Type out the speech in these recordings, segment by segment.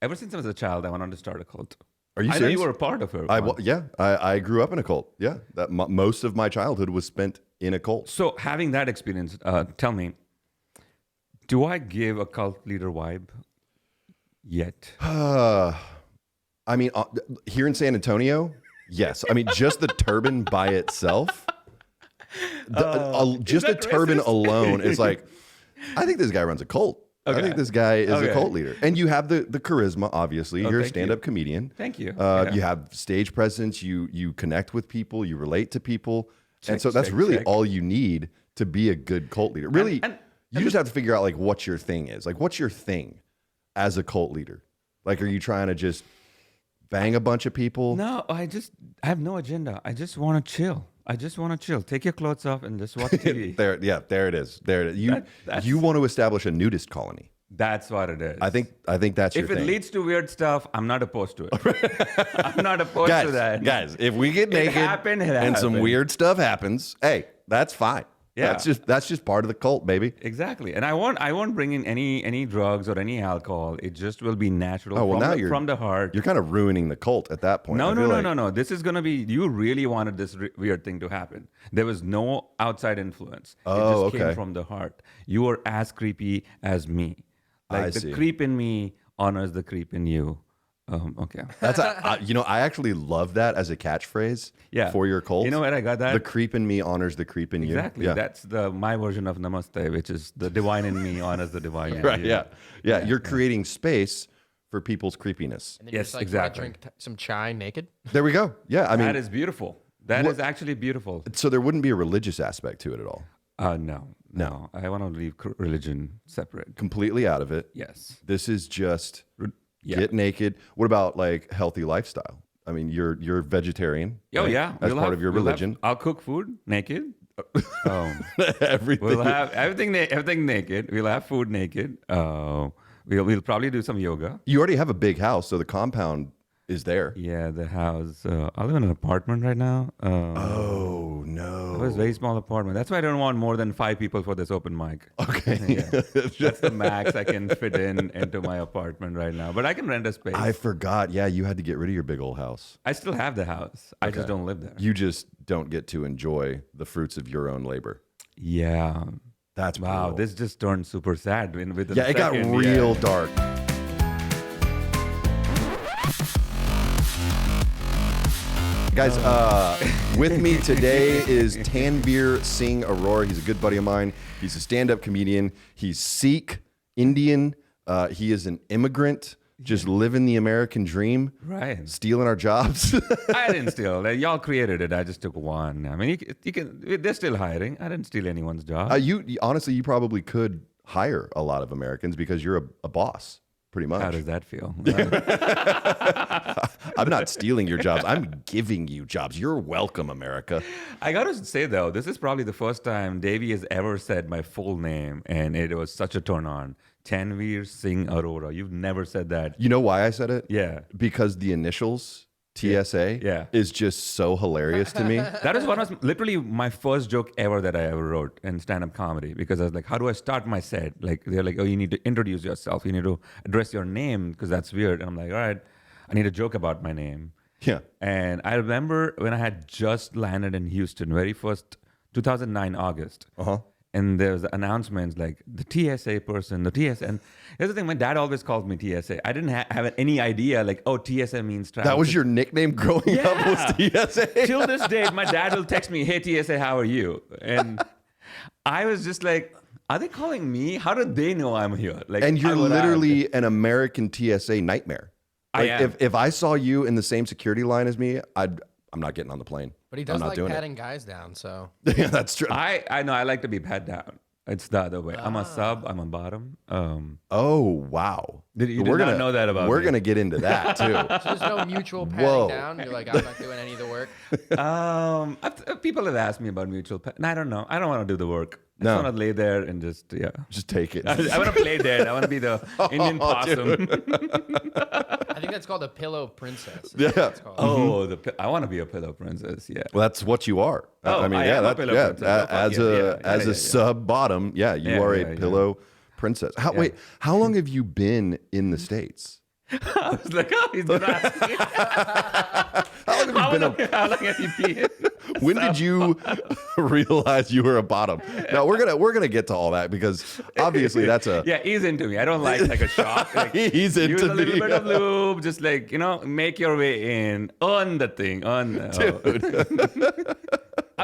Ever since I was a child, I wanted to start a cult. Are you I know serious? you were a part of it. I grew up in a cult. Yeah, most of my childhood was spent in a cult. So having that experience, tell me, do I give a cult leader vibe yet? I mean, here in San Antonio, yes. I mean, just the turban by itself, just the turban racist? alone is like, I think this guy runs a cult. Okay. I think this guy is a cult leader. And you have the charisma, obviously. You're a stand-up comedian. Thank you. You have stage presence. You connect with people. You relate to people. And so that's really all you need to be a good cult leader. Really, you just have to figure out like what your thing is. Like, what's your thing as a cult leader? Like, are you trying to just bang a bunch of people? No, I have no agenda. I just want to chill. Take your clothes off and just watch TV. there it is. You want to establish a nudist colony. That's what it is. I think that's your thing. If it leads to weird stuff, I'm not opposed to it. I'm not opposed to that. Guys, if we get naked and some weird stuff happens, hey, that's fine. Yeah. That's just part of the cult, baby. Exactly. And I won't bring in any drugs or any alcohol. It just will be natural from the heart. You're kind of ruining the cult at that point. No. This is going to be, you really wanted this weird thing to happen. There was no outside influence. It just came from the heart. You are as creepy as me. Like the creep in me honors the creep in you. Okay. That's I actually love that as a catchphrase for your cult. You know where I got that? The creep in me honors the creep in you. Exactly. Yeah. That's my version of Namaste, which is the divine in me honors the divine in right, you. Yeah. You're creating space for people's creepiness. And then you just, like, exactly. Drink some chai naked. There we go. Yeah, I mean, that is beautiful. That is actually beautiful. So there wouldn't be a religious aspect to it at all. No. I want to leave religion separate. Completely out of it. Yes. This is just get naked. What about like healthy lifestyle? I mean, you're vegetarian. Oh right? yeah, as part of your religion. I'll cook food naked. Everything. We'll have everything naked. We'll have food naked. We'll probably do some yoga. You already have a big house, so the compound is there. Yeah, the house. I live in an apartment right now. Oh no! It was a very small apartment. That's why I don't want more than 5 people for this open mic. Okay, that's the max I can fit into my apartment right now. But I can rent a space. I forgot. Yeah, you had to get rid of your big old house. I still have the house. I just don't live there. You just don't get to enjoy the fruits of your own labor. Yeah, that's brutal. This just turned super sad. It got real dark. Guys, with me today is Tanveer Arora. He's a good buddy of mine. He's a stand-up comedian. He's Sikh Indian. He is an immigrant, just living the American dream. Right. Stealing our jobs. I didn't steal. Y'all created it. I just took one. I mean, you can. They're still hiring. I didn't steal anyone's job. Honestly, you probably could hire a lot of Americans because you're a boss. Pretty much. How does that feel? I'm not stealing your jobs. I'm giving you jobs. You're welcome, America. I got to say, though, this is probably the first time Davey has ever said my full name, and it was such a turn on. Tanveer Arora. You've never said that. You know why I said it? Yeah. Because the initials, TSA, is just so hilarious to me. That is literally my first joke ever that I ever wrote in stand-up comedy, because I was like, how do I start my set? Like, they're like, oh, you need to introduce yourself. You need to address your name because that's weird. And I'm like, all right, I need a joke about my name. Yeah. And I remember when I had just landed in Houston, very first 2009 August. And there's announcements like the TSA person, the TSA. And here's the thing, my dad always calls me TSA. I didn't have any idea, like, oh, TSA means travel. That was your nickname growing up, was TSA? Till this day, my dad will text me, hey, TSA, how are you? And I was just like, are they calling me? How do they know I'm here? Like, and you're literally an American TSA nightmare. Like, I am. If I saw you in the same security line as me, I'm not getting on the plane. But he does like patting guys down, so. Yeah, that's true. I know, I like to be pat down. It's the other way. I'm a sub, I'm a bottom. Oh, wow. You did not know that about We're me. going to get into that, too. So there's no mutual patting down? You're like, I'm not doing any of the work? People have asked me about mutual pat. And I don't know. I don't want to do the work. I just want to lay there and just take it. I want to play dead. I want to be the Indian possum. I think that's called a pillow princess. Yeah. Oh, I want to be a pillow princess. Yeah. Well, that's what you are. Oh, I mean, as a sub bottom, you are a pillow princess. Wait, how long have you been in the States? I was like, oh, he's gonna ask me. How long has he peed? When did you realize you were a bottom? Now we're gonna get to all that because obviously that's a he's into me. I don't like a shock. Like, he's into use a little me. bit of lube, just like make your way in, earn the thing, Dude.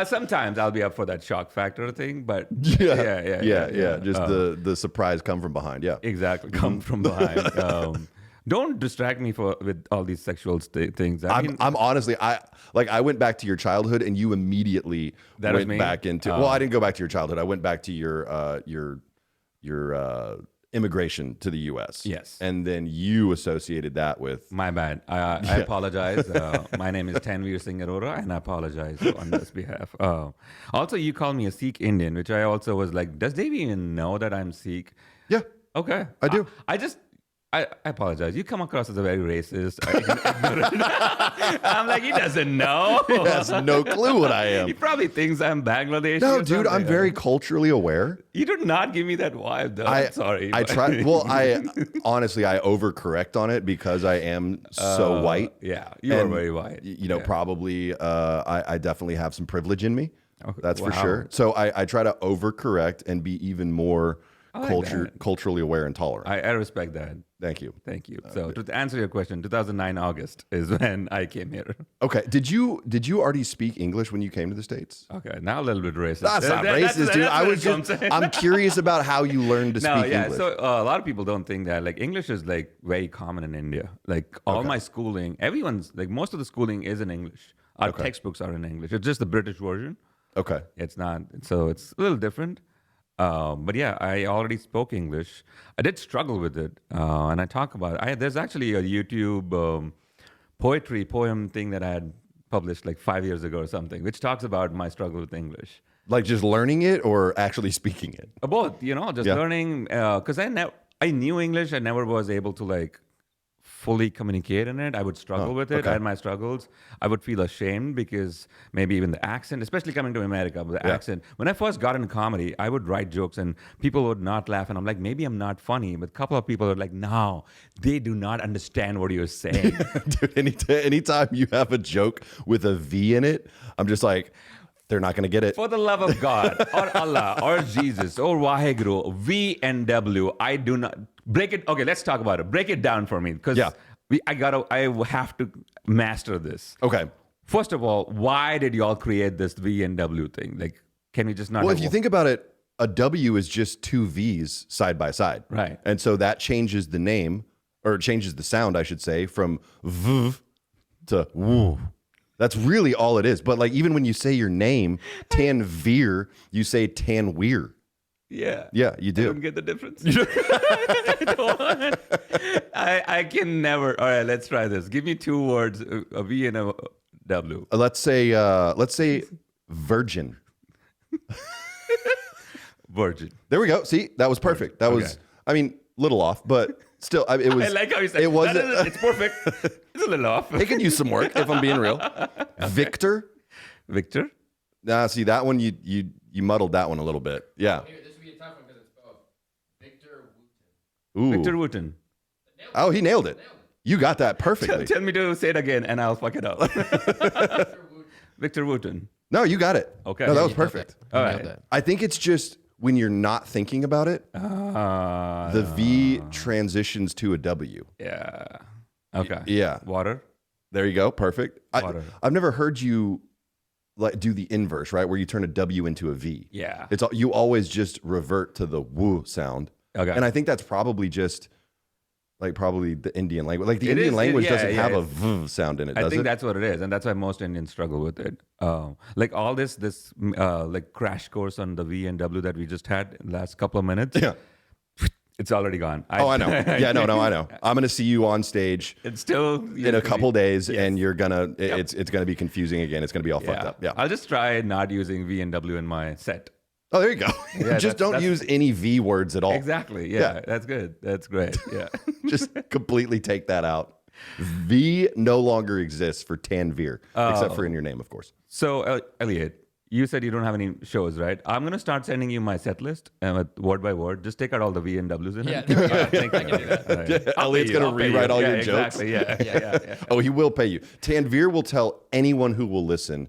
Sometimes I'll be up for that shock factor thing, but yeah. Just the surprise come from behind. Yeah, exactly. Come from behind. Don't distract me with all these sexual things. I'm honestly, I went back to your childhood, and you immediately went back into. Well, I didn't go back to your childhood. I went back to your immigration to the U.S. Yes, and then you associated that with. My bad. I apologize. My name is Tanveer Arora, and I apologize on this behalf. Also, you call me a Sikh Indian, which I also was like, does Davey even know that I'm Sikh? Yeah. Okay. I do. I apologize. You come across as a very racist. I'm like, he doesn't know. He has no clue what I am. He probably thinks I'm Bangladeshi. No, dude, I'm very culturally aware. You do not give me that vibe, though. I'm sorry. I try. Well, honestly, I overcorrect on it because I am so white. Yeah, you are very white. Probably I definitely have some privilege in me. That's for sure. So I try to overcorrect and be even more culturally aware and tolerant. I respect that. Thank you. So to answer your question, 2009 August is when I came here. Okay. Did you already speak English when you came to the States? Okay. Now a little bit racist. That's not racist, dude. I'm curious about how you learned to speak English. So a lot of people don't think that English is very common in India. All my schooling, most of the schooling is in English. Our textbooks are in English. It's just the British version. Okay. It's not. So it's a little different. But yeah, I already spoke English. I did struggle with it, and I talk about it. There's actually a YouTube poem thing that I had published 5 years ago or something, which talks about my struggle with English. Like just learning it or actually speaking it? Both, just learning. Because I knew English. I never was able to fully communicate in it. I would struggle with it. I had my struggles. I would feel ashamed because maybe even the accent, especially coming to America with the accent. When I first got into comedy, I would write jokes and people would not laugh. And I'm like, maybe I'm not funny. But a couple of people are like, no, they do not understand what you're saying. Dude, anytime you have a joke with a V in it, I'm just like, they're not going to get it. For the love of God, or Allah, or Jesus, or Waheguru, V and W, I do not break it. Okay, let's talk about it. Break it down for me, because I have to master this. Okay. First of all, why did y'all create this V and W thing? Can we just not? Well, if you think about it, a W is just two V's side by side, right? And so that changes the name, or changes the sound, I should say, from V to woo. That's really all it is. But even when you say your name, Tanveer, you say Tanweer. Yeah. Yeah, you do. I don't get the difference. I can never. All right, let's try this. Give me two words, a V and a W. Let's say virgin. Virgin. There we go. See, that was perfect. That was, little off, but still, it was. I like how you said it. Wasn't. It's perfect. It's a little off. It could use some work if I'm being real. Victor. Nah, see that one you muddled that one a little bit. Yeah. Here, this would be a tough one because it's both. Victor Wooten. Ooh. Victor Wooten. Oh, he nailed it. You got that perfectly. Tell me to say it again, and I'll fuck it up. Victor Wooten. No, you got it. Okay. No, that was perfect. All right. I think it's just when you're not thinking about it, the V transitions to a W. Yeah. Okay. Yeah. Water. There you go. Perfect. Water. I've never heard you do the inverse, right? Where you turn a W into a V. Yeah. You always just revert to the woo sound. Okay. And I think that's probably just probably the Indian language. The Indian language doesn't have a V sound in it, does it? I think that's what it is. And that's why most Indians struggle with it. All this crash course on the V and W that we just had in the last couple of minutes. Yeah. It's already gone. I know. Yeah, no, I know. I'm going to see you on stage it's still in a couple days, and you're going to, it's going to be confusing again. It's going to be all fucked up. Yeah. I'll just try not using V and W in my set. Oh, there you go. Yeah, just don't use any V words at all. Exactly. Yeah. That's good. That's great. Yeah. Just completely take that out. V no longer exists for Tanveer, except for in your name, of course. So, Elliott, you said you don't have any shows, right? I'm going to start sending you my set list word by word. Just take out all the V and W's in it. Yeah, I can do that. Yeah, Elliott's going to rewrite all your jokes. Exactly. Yeah. Oh, he will pay you. Tanveer will tell anyone who will listen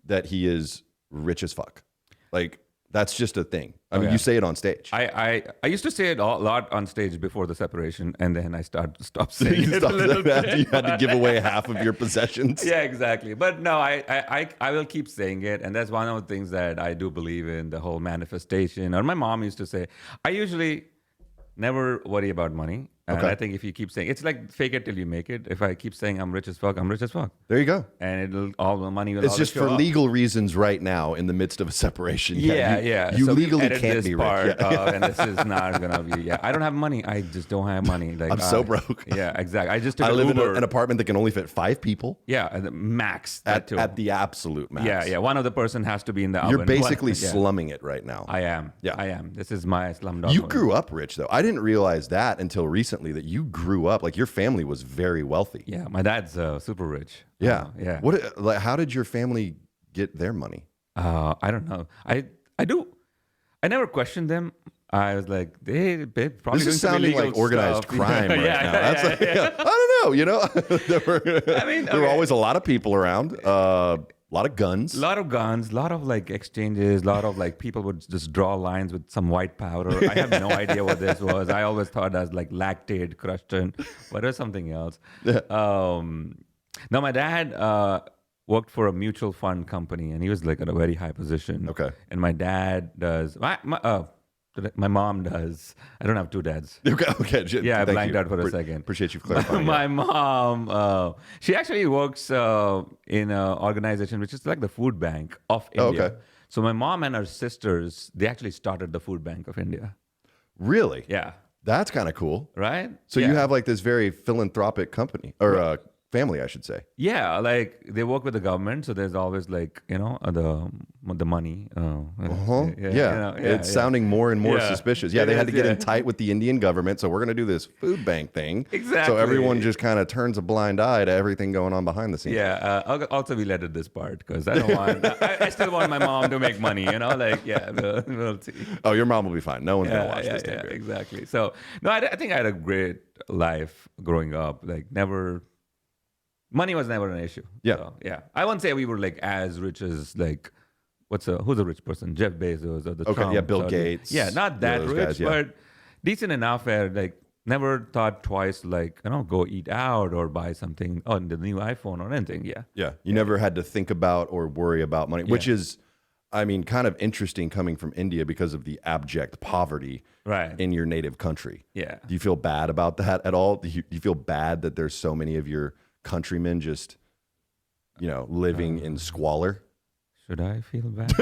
that he is rich as fuck. Like, that's just a thing. I mean, you say it on stage. I used to say it a lot on stage before the separation, and then I stopped saying it. You had to give away half of your possessions. Yeah, exactly. But no, I will keep saying it, and that's one of the things that I do believe in, the whole manifestation. Or my mom used to say, I usually never worry about money. And I think if you keep saying, it's like fake it till you make it. If I keep saying I'm rich as fuck, I'm rich as fuck. There you go. And all the money will It's just for legal reasons right now in the midst of a separation. Yeah. You so legally can't be rich. And this is not going to be, I don't have money. I just don't have money. Like I'm so broke. Yeah, exactly. I just took I live Uber. in an apartment that can only fit 5 people. Yeah, at the max. At the absolute max. Yeah. One of the person has to be in the oven. You're basically slumming it right now. I am. Yeah. I am. This is my slumdog. You grew up rich, though. I didn't realize that until recently, that you grew up, like your family was very wealthy. Yeah, my dad's super rich. Yeah. Yeah. How did your family get their money? I don't know. I never questioned them. I was like, they probably this is doing some sounding illegal like organized stuff. crime right now. That's I don't know. You know, there were always a lot of people around. A lot of guns. A lot of like exchanges, a lot of like people would just draw lines with some white powder. I have no idea what this was. I always thought as like lactate crushed in, but it was something else. Now my dad worked for a mutual fund company, and he was like at a very high position. Okay. And my dad does. My mom does. I don't have 2 dads. Okay. Yeah, I blanked out for a second. Appreciate you clarifying. My mom, she actually works in an organization which is like the food bank of India. Okay. So my mom and her sisters, they actually started the food bank of India. Really? Yeah. That's kind of cool. Right? So you have like this very philanthropic company or family, I should say. Yeah, like they work with the government, so there's always like the money. It's sounding more and more suspicious. Yeah, they had to get in tight with the Indian government, so we're going to do this food bank thing. Exactly. So everyone just kind of turns a blind eye to everything going on behind the scenes. Yeah. Also, we let it this part because I don't want. I still want my mom to make money. We'll see. Oh, your mom will be fine. No one's going to watch this. Yeah, exactly. So no, I think I had a great life growing up. Like never. Money was never an issue. Yeah. So, I won't say we were like as rich as like, who's a rich person? Jeff Bezos or the Trump. Yeah, Bill Gates. Yeah, not that rich, guys, but decent enough where like never thought twice like, go eat out or buy something on the new iPhone or anything. Yeah. Yeah. You never had to think about or worry about money, which is, I mean, kind of interesting coming from India because of the abject poverty in your native country. Yeah. Do you feel bad about that at all? Do you feel bad that there's so many of your countrymen just, living in squalor? Should I feel bad?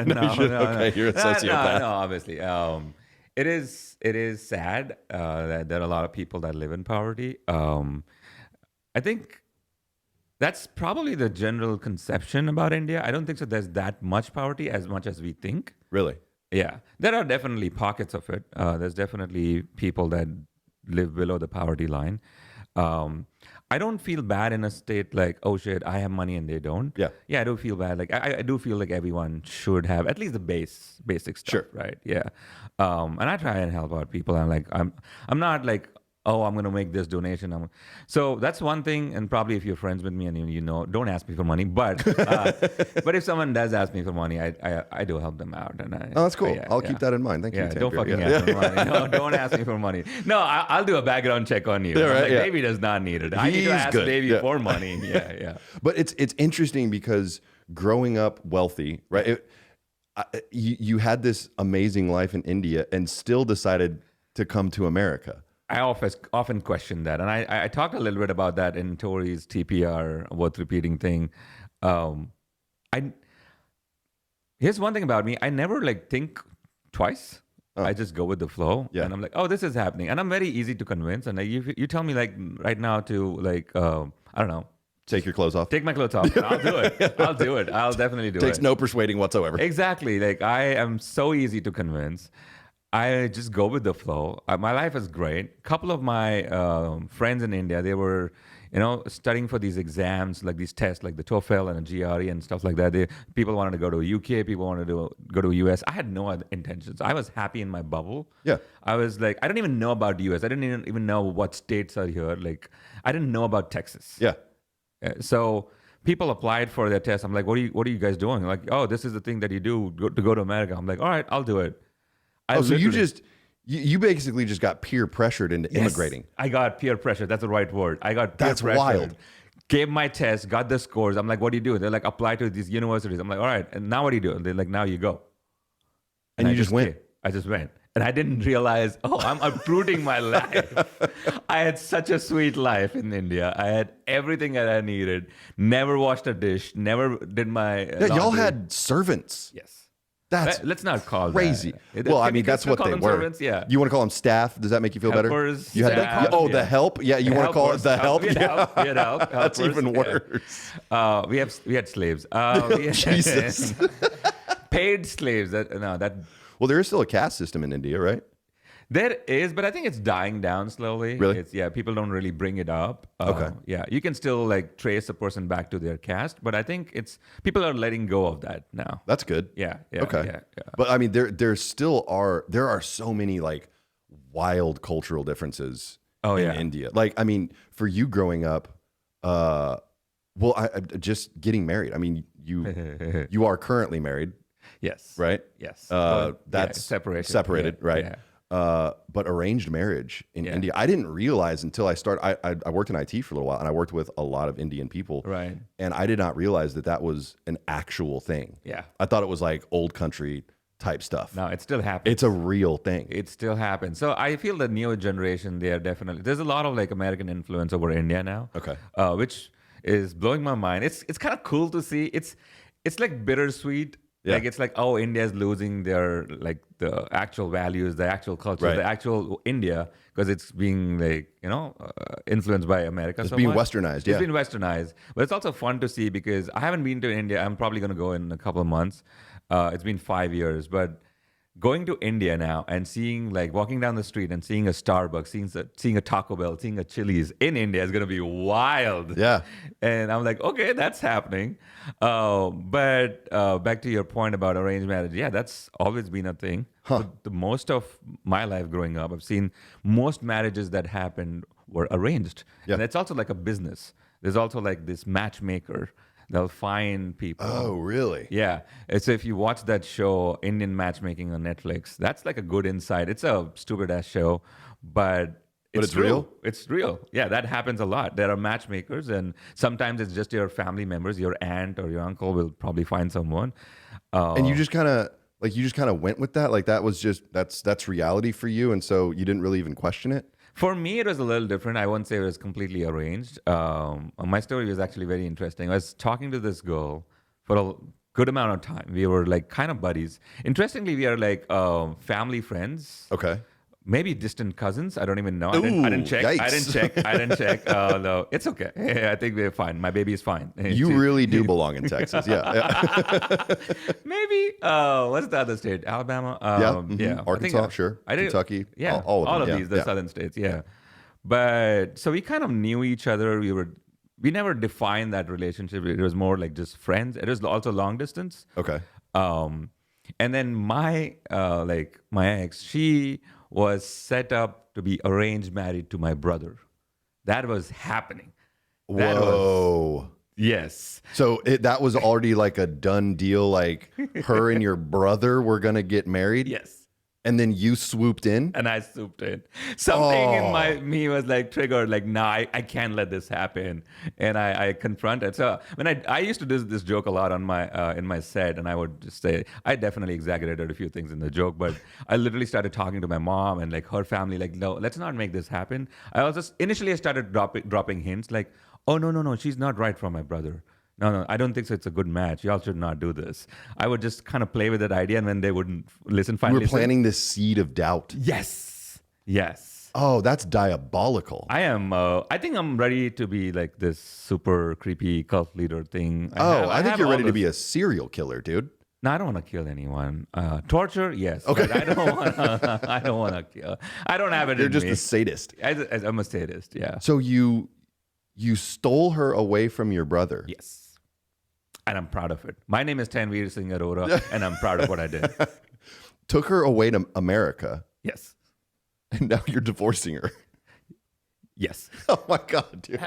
No. Okay, you're a sociopath. No, obviously. It is sad that there are a lot of people that live in poverty. I think that's probably the general conception about India. I don't think so there's that much poverty as much as we think. Really? Yeah. There are definitely pockets of it. There's definitely people that live below the poverty line. I don't feel bad in a state like, oh shit, I have money and they don't. Yeah, I do feel bad. Like I do feel like everyone should have at least the basic stuff, right? Yeah. And I try and help out people. I'm not like, oh, I'm going to make this donation. So that's one thing. And probably if you're friends with me and don't ask me for money. But but if someone does ask me for money, I do help them out. And that's cool. I'll keep that in mind. Thank you, Tanveer. Don't fucking ask me for money. No, don't ask me for money. No, I'll do a background check on you. Davey does not need it. I need to ask Davey for money. Yeah. But it's interesting because growing up wealthy, right? You had this amazing life in India and still decided to come to America. I often question that. And I talked a little bit about that in Tori's TPR worth repeating thing. Here's one thing about me. I never think twice. I just go with the flow. Yeah. And I'm like, oh, this is happening. And I'm very easy to convince. And you tell me right now to I don't know. Take your clothes off. Take my clothes off. I'll do it. I'll do it. I'll definitely do it. Takes no persuading whatsoever. Exactly. I am so easy to convince. I just go with the flow. My life is great. A couple of my friends in India, they were, studying for these exams, like these tests, like the TOEFL and a GRE and stuff like that. People wanted to go to UK, people wanted to go to US. I had no other intentions. I was happy in my bubble. Yeah. I was like, I don't even know about US. I didn't even know what states are here. Like, I didn't know about Texas. Yeah. So people applied for their test. I'm like, what are you guys doing? Like, oh, this is the thing that you do to go to America. I'm like, all right, I'll do it. So you basically just got peer pressured into immigrating. I got peer pressure. That's the right word. I got peer That's pressured. wild. Gave my test, got the scores. I'm like, what do you do? They're like, apply to these universities. I'm like, all right. And now what do you do? And they're like, now you go. And you just went. I just went. And I didn't realize, I'm uprooting my life. I had such a sweet life in India. I had everything that I needed. Never washed a dish. Never did my laundry. Y'all had servants. Yes. That's Let's not call crazy. That. Well, I mean, that's what they were. Servants? Yeah. You want to call them staff? Does that make you feel Helpers, better? You had staff, the help. Yeah, you want to call it the help. We had help. That's Helpers, even worse. Yeah. We had slaves. Jesus. Paid slaves. Well, there is still a caste system in India, right? There is, but I think it's dying down slowly. Really? People don't really bring it up. Okay. Yeah, you can still like trace a person back to their caste, but I think people are letting go of that now. That's good. Yeah. Okay. Yeah. But I mean, there are so many like wild cultural differences in India. Like, I mean, for you growing up, I just getting married. I mean, you are currently married. Yes. Right. Yes. That's separated. Right. Yeah. But arranged marriage in India, I didn't realize until I started. I worked in IT for a little while, and I worked with a lot of Indian people. Right. And I did not realize that was an actual thing. Yeah. I thought it was like old country type stuff. No, it still happens. It's a real thing. It still happens. So I feel the new generation, there's a lot of like American influence over India now. Okay. Which is blowing my mind. It's kind of cool to see. It's like bittersweet. Yeah. Like it's like, India's losing their like the actual values, the actual culture, Right. the actual India, because it's being like influenced by America. It's so being much. westernized. It's been westernized, but it's also fun to see because I haven't been to India. I'm probably going to go in a couple of months. It's been 5 years, but going to India now and seeing like walking down the street and seeing a Starbucks, seeing a Taco Bell, seeing a Chili's in India is going to be wild. Yeah. And I'm like, okay, that's happening. But back to your point about arranged marriage. Yeah, that's always been a thing. Huh. The most of my life growing up, I've seen most marriages that happened were arranged. Yeah. And it's also like a business. There's also like this matchmaker. They'll find people. Oh, really? Yeah. So if you watch that show, Indian Matchmaking on Netflix, that's like a good insight. It's a stupid ass show, but it's real? real. It's real. Yeah, that happens a lot. There are matchmakers, and sometimes it's just your family members, your aunt or your uncle will probably find someone. And you just kind of went with that. Like that was just that's reality for you, and so you didn't really even question it. For me, it was a little different. I wouldn't say it was completely arranged. My story was actually very interesting. I was talking to this girl for a good amount of time. We were like kind of buddies. Interestingly, we are like family friends. Okay. Maybe distant cousins. I don't even know. Ooh, I didn't check. yikes. I didn't check. No, it's okay. I think we're fine. My baby is fine. You really do belong in Texas. Yeah. Maybe. What's the other state? Alabama. Yeah. Arkansas, sure. Kentucky. Yeah. All of them. These, the southern states. Yeah. But so we kind of knew each other. We never defined that relationship. It was more like just friends. It was also long distance. Okay. And then my ex, she was set up to be arranged married to my brother. That was happening. Whoa. Yes. So that was already like a done deal. Like her and your brother were going to get married. Yes. And then you swooped in? And I swooped in. Something in me was like triggered, like, nah, I can't let this happen. And I confronted. So when I used to do this joke a lot on my in my set, and I would just say, I definitely exaggerated a few things in the joke, but I literally started talking to my mom and like her family, like, no, let's not make this happen. I initially started dropping hints like, oh, no, she's not right for my brother. No, I don't think so. It's a good match. Y'all should not do this. I would just kind of play with that idea, and when they wouldn't listen, finally, you were planting this seed of doubt. Yes. Oh, that's diabolical. I think I'm ready to be like this super creepy cult leader thing. I think you're ready to be a serial killer, dude. No, I don't want to kill anyone. Torture, yes. Okay. But I don't want to kill. I don't have it You're in just me. a sadist. I'm a sadist, yeah. So you stole her away from your brother. Yes. And I'm proud of it. My name is Tanveer Arora, and I'm proud of what I did. Took her away to America, Yes. and now you're divorcing her. Yes. Oh my God, dude.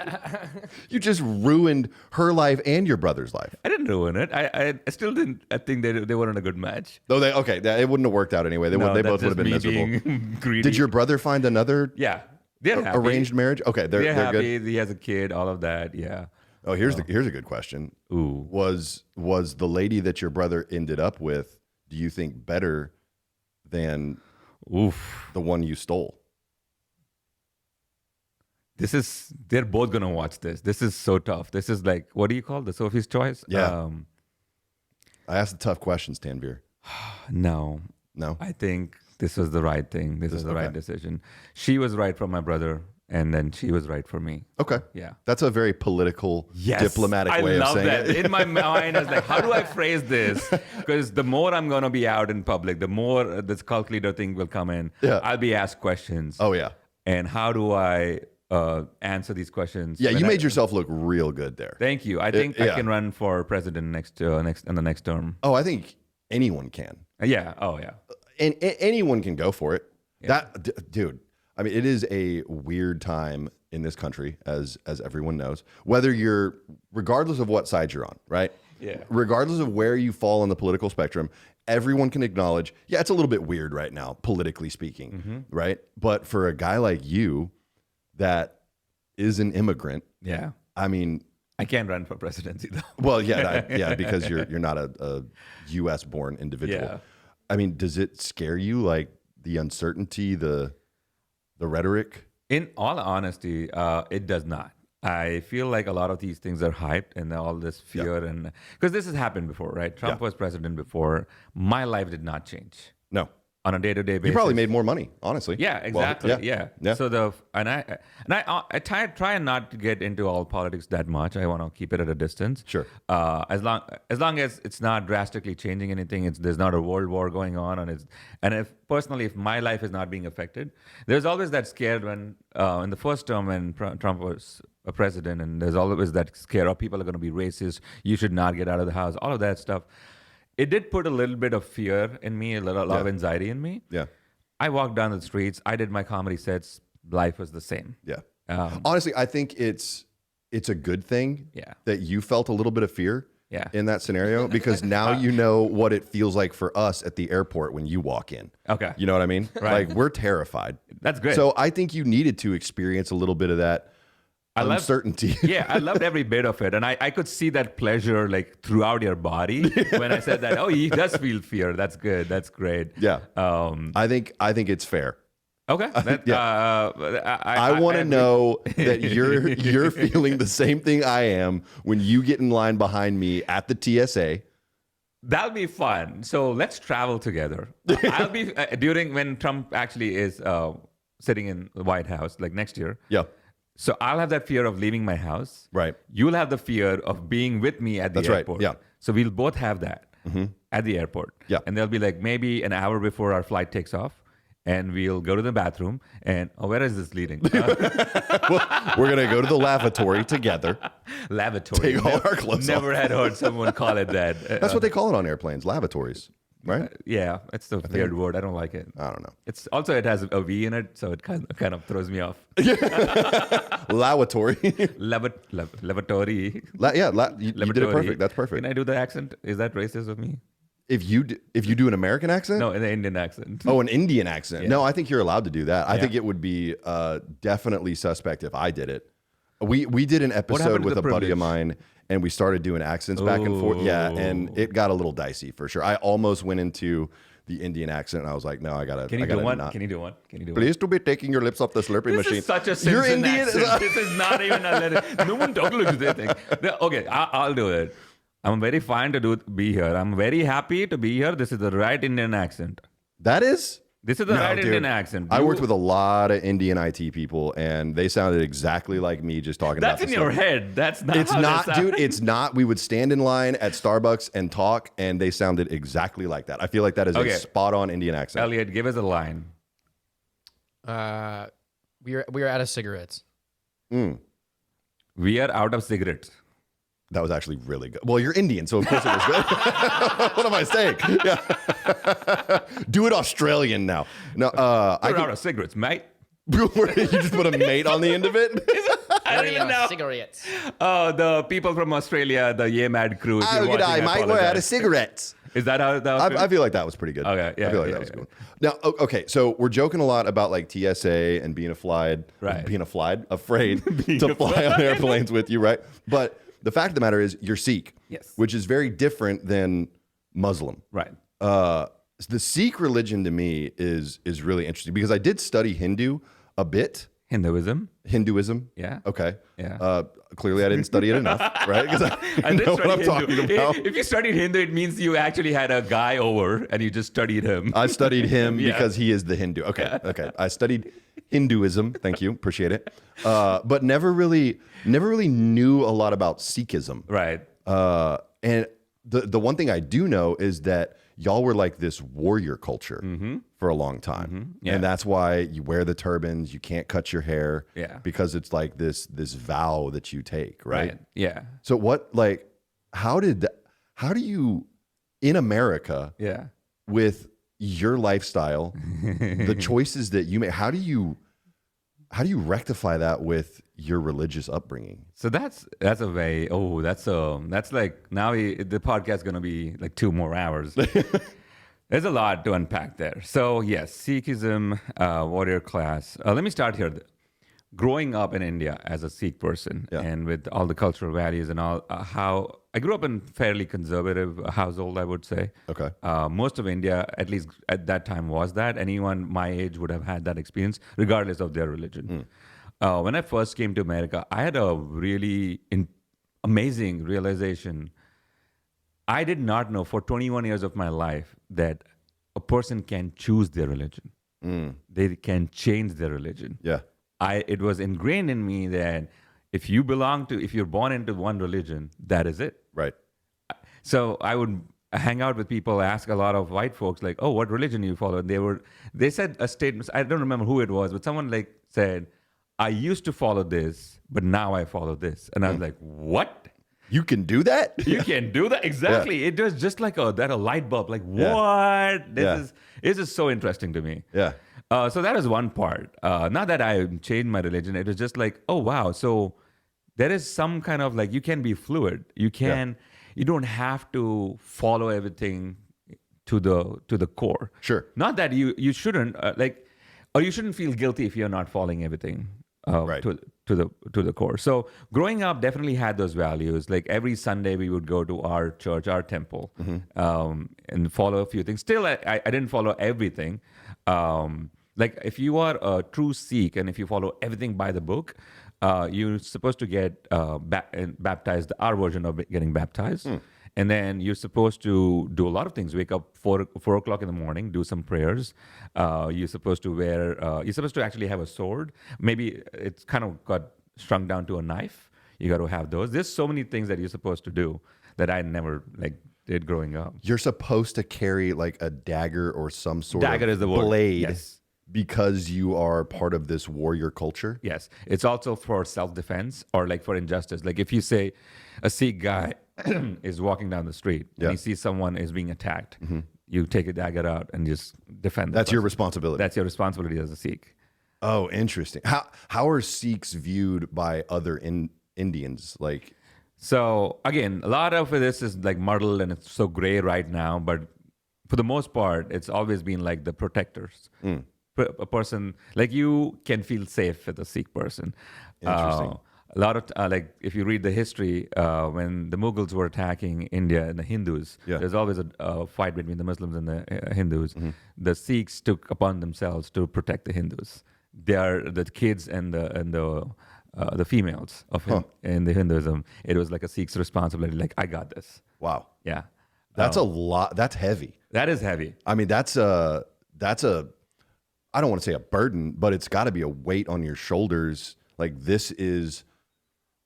You just ruined her life and your brother's life. I didn't ruin it. I still didn't. I think they weren't a good match. Though it wouldn't have worked out anyway. They both would have been miserable. Greedy. Did your brother find another Yeah. They're happy. arranged marriage? Okay, they're happy. good. He has a kid, all of that. Yeah. Oh, here's a good question. Ooh. Was the lady that your brother ended up with, do you think better than the one you stole? They're both going to watch this. This is so tough. This is like, what do you call the Sophie's Choice? Yeah. I asked the tough questions, Tanveer. No. I think this was the right thing. This is the right decision. She was right for my brother, and then she was right for me. Okay. Yeah. That's a very political, diplomatic way of saying that. it. In my mind, I was like, how do I phrase this? Because the more I'm going to be out in public, the more this cult leader thing will come in. Yeah. I'll be asked questions. Oh, yeah. And how do I answer these questions? Yeah, you made yourself look real good there. Thank you. I think I can run for president in the next term. Oh, I think anyone can. Yeah. Oh, yeah. And anyone can go for it. Yeah. Dude, I mean, it is a weird time in this country, as everyone knows, regardless of what side you're on, right? Yeah. Regardless of where you fall on the political spectrum, everyone can acknowledge, yeah, it's a little bit weird right now, politically speaking, right? But for a guy like you that is an immigrant, Yeah. I mean, I can't run for presidency though. well, yeah, because you're not a U.S. born individual. Yeah. I mean, does it scare you, like the uncertainty, the rhetoric? In all honesty, it does not. I feel like a lot of these things are hyped and all this fear and because this has happened before, right? Trump was president before. My life did not change. No. On a day-to-day basis. You probably made more money, honestly. Yeah, exactly. Well, yeah. So I try not to get into all politics that much. I want to keep it at a distance. Sure. As long as it's not drastically changing anything, there's not a world war going on, and if my life is not being affected, there's always that scare when in the first term when Trump was a president, and there's always that scare of people are going to be racist. You should not get out of the house. All of that stuff. It did put a little bit of fear in me, a lot of anxiety in me. Yeah. I walked down the streets. I did my comedy sets. Life was the same. Yeah. Honestly, I think it's a good thing that you felt a little bit of fear in that scenario because now you know what it feels like for us at the airport when you walk in. Okay. You know what I mean? Right. Like we're terrified. That's great. So I think you needed to experience a little bit of that uncertainty. I loved every bit of it. And I could see that pleasure like throughout your body when I said that, oh, he does feel fear. That's good. That's great. Yeah. I think it's fair. Okay. I want to know that you're feeling the same thing I am when you get in line behind me at the TSA. That'll be fun. So let's travel together. I'll be during when Trump actually is sitting in the White House, like next year. Yeah. So I'll have that fear of leaving my house. Right. You'll have the fear of being with me at the airport. Right. Yeah. So we'll both have that at the airport. Yeah. And they'll be like maybe an hour before our flight takes off. And we'll go to the bathroom. And where is this leading? Well, we're going to go to the lavatory together. Lavatory. Take all our clothes Never off. had heard someone call it that. That's what they call it on airplanes, lavatories, right? Yeah, it's a weird word. I don't like it. I don't know. It's also it has a V in it, so it kind of throws me off. Lavatory. Lavatory. You did it perfect. That's perfect. Can I do the accent? Is that racist of me? If you do an American accent? No, an Indian accent. Oh, an Indian accent. Yeah. No, I think you're allowed to do that. I Yeah. think it would be definitely suspect if I did it. We did an episode with a buddy of mine, and we started doing accents back and forth. Yeah, and it got a little dicey for sure. I almost went into the Indian accent, and I was like, no, I gotta. Can you do one? Can you do one? Please to be taking your lips off the Slurpee machine. This is such a You're Simpson Indian. accent. This is not even a no one talks like this thing. Okay, I'll do it. I'm very fine to be here. I'm very happy to be here. This is the right Indian accent. That is? This is the right dude. Indian accent. I worked with a lot of Indian IT people, and they sounded exactly like me just talking about That's in your head. That's not. It's not, dude. It's not. We would stand in line at Starbucks and talk, and they sounded exactly like that. I feel like that is a spot-on Indian accent. Elliott, give us a line. We are out of cigarettes. We are out of cigarettes. That was actually really good. Well, you're Indian, so of course it was good. What am I saying? Yeah. Do it Australian now. No, We're out of cigarettes, mate. You just put a mate on the end of it? I don't even know. Cigarettes. Oh, the people from Australia, the Yamad crew. If you're Oh, watching, g'day, mate. We're out of cigarettes. Is that how that was? I feel like that was pretty good. Okay, yeah, I feel like that was good. Now, okay, so we're joking a lot about like TSA and being afraid to fly on airplanes with you, right? But the fact of the matter is, you're Sikh, yes, which is very different than Muslim, right? The Sikh religion to me is really interesting because I did study Hindu a bit. Hinduism, yeah, okay, yeah. Clearly, I didn't study it enough, right? Because I know what I'm talking about. If you studied Hindu, it means you actually had a guy over and you just studied him. I studied him because he is the Hindu. Okay, okay. I studied Hinduism. Thank you, appreciate it. But never really knew a lot about Sikhism. Right. And the one thing I do know is that y'all were like this warrior culture for a long time. Yeah. And that's why you wear the turbans, you can't cut your hair because it's like this vow that you take, right? Yeah. So how do you in America with your lifestyle, the choices that you make, how do you rectify that with your religious upbringing? So that's like now the podcast is going to be like 2 more hours. There's a lot to unpack there. So yes, Sikhism, warrior class. Let me start here. Growing up in India as a Sikh person and with all the cultural values and all, how I grew up in fairly conservative household, I would say. Okay. Most of India, at least at that time, was that. Anyone my age would have had that experience, regardless of their religion. When I first came to America, I had a really amazing realization. I did not know for 21 years of my life that a person can choose their religion. They can change their religion. Yeah. It was ingrained in me that if you're born into one religion, that is it. Right. So I would hang out with people, ask a lot of white folks like, "Oh, what religion do you follow?" And they said a statement. I don't remember who it was, but someone said, "I used to follow this, but now I follow this." And I was like, "What? You can do that? You can do that?" Exactly. It was just like a light bulb. Like, what? This is so interesting to me. Yeah. So that is one part. Not that I changed my religion. It was just like, oh wow. So there is some kind of you can be fluid. You don't have to follow everything to the core. Sure. Not that you shouldn't or you shouldn't feel guilty if you're not following everything to the core. So growing up definitely had those values. Like every Sunday we would go to our church, our temple, and follow a few things. Still, I didn't follow everything. If you are a true Sikh and if you follow everything by the book, you're supposed to get baptized, our version of getting baptized. And then you're supposed to do a lot of things. Wake up 4 o'clock in the morning, do some prayers. You're supposed to actually have a sword. Maybe it's kind of got shrunk down to a knife. You got to have those. There's so many things that you're supposed to do that I never did growing up. You're supposed to carry a dagger or some sort of is the blade. Word. Yes. Because you are part of this warrior culture? Yes. It's also for self-defense or for injustice. Like if you say a Sikh guy is walking down the street and he sees someone is being attacked, you take a dagger out and just defend. That's your responsibility. That's your responsibility as a Sikh. Oh, interesting. How are Sikhs viewed by other Indians? So again, a lot of this is muddled and it's so gray right now, but for the most part, it's always been the protectors. A person you can feel safe with a Sikh person. Interesting. A lot of if you read the history, when the Mughals were attacking India and the Hindus, there's always a fight between the Muslims and the Hindus. The Sikhs took upon themselves to protect the Hindus. They are the kids and the females of in the Hinduism. It was a Sikh's responsibility. I got this. Wow. Yeah. That's a lot. That's heavy. That is heavy. I mean, that's a I don't want to say a burden, but it's got to be a weight on your shoulders. Like this is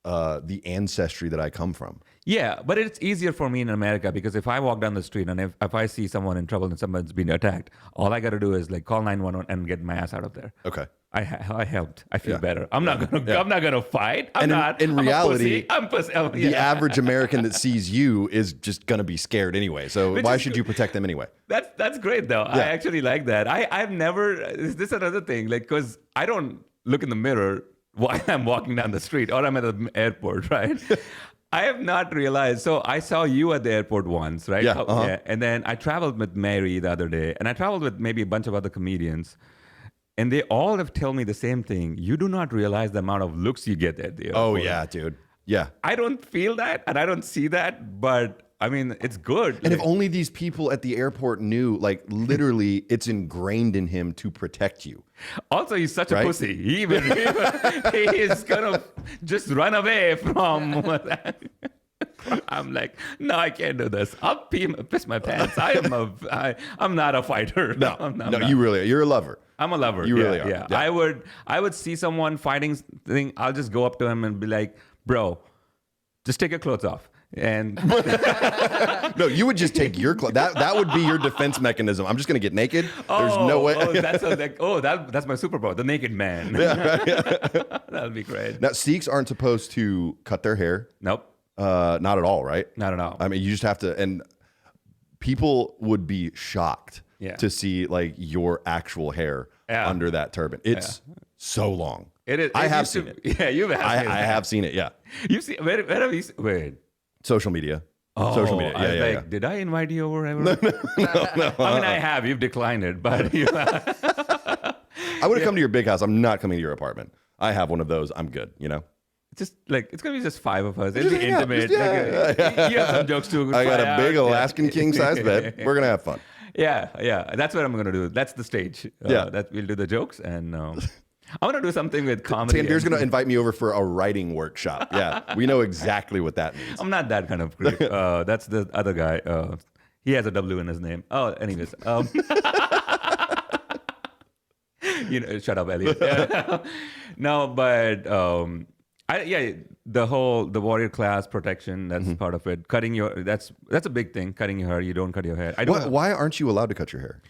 the ancestry that I come from. Yeah, but it's easier for me in America because if I walk down the street and if I see someone in trouble and someone's been attacked, all I got to do is like call 911 and get my ass out of there. Okay. I helped. I feel better. I'm not gonna fight. I'm not. In reality, I'm pussy. The average American that sees you is just gonna be scared anyway. So why should you protect them anyway? That's great though. I actually like that. I've never. Is this another thing? Like, cause I don't look in the mirror while I'm walking down the street or I'm at the airport, right? I have not realized. So I saw you at the airport once, right? Yeah. Yeah. And then I traveled with Mary the other day, and I traveled with maybe a bunch of other comedians. And they all have told me the same thing. You do not realize the amount of looks you get at the airport. Oh, yeah, dude. Yeah. I don't feel that and I don't see that, but I mean, it's good. And if only these people at the airport knew, like literally it's ingrained in him to protect you. Also, he's such a pussy. He is going to just run away from I'm like, no, I can't do this. I'll piss my pants. I'm not a fighter. No, you're a lover. I'm a lover. You really are. Yeah. I would see someone fighting thing. I'll just go up to him and be like, bro, just take your clothes off. And no, you would just take your clothes. That would be your defense mechanism. I'm just going to get naked. There's no way. That's my superpower, the naked man. Yeah, right, yeah. That'd be great. Now, Sikhs aren't supposed to cut their hair. Nope. Not at all, right? Not at all. I mean, you just have to, and people would be shocked to see like your actual hair under that turban. It's so long. It is. I have seen it. Yeah, you've I have seen it. Yeah. You see? Where have you? Wait. Social media. Oh, social media. Yeah. Did I invite you over ever? No. I mean, I have. You've declined it, but you. I would have come to your big house. I'm not coming to your apartment. I have one of those. I'm good. You know. Just like it's gonna be just 5 of us. It'll be intimate. You have some jokes too. I got a big Alaskan king size bed. We're gonna have fun. Yeah. That's what I'm gonna do. That's the stage. That we'll do the jokes, and I want to do something with comedy. Tanveer's gonna invite me over for a writing workshop. Yeah, we know exactly what that means. I'm not that kind of creep. That's the other guy. He has a W in his name. Oh, anyways. Shut up, Elliott. No, but the warrior class protection, that's part of it. Cutting that's a big thing. Cutting your hair, you don't cut your hair. Why aren't you allowed to cut your hair?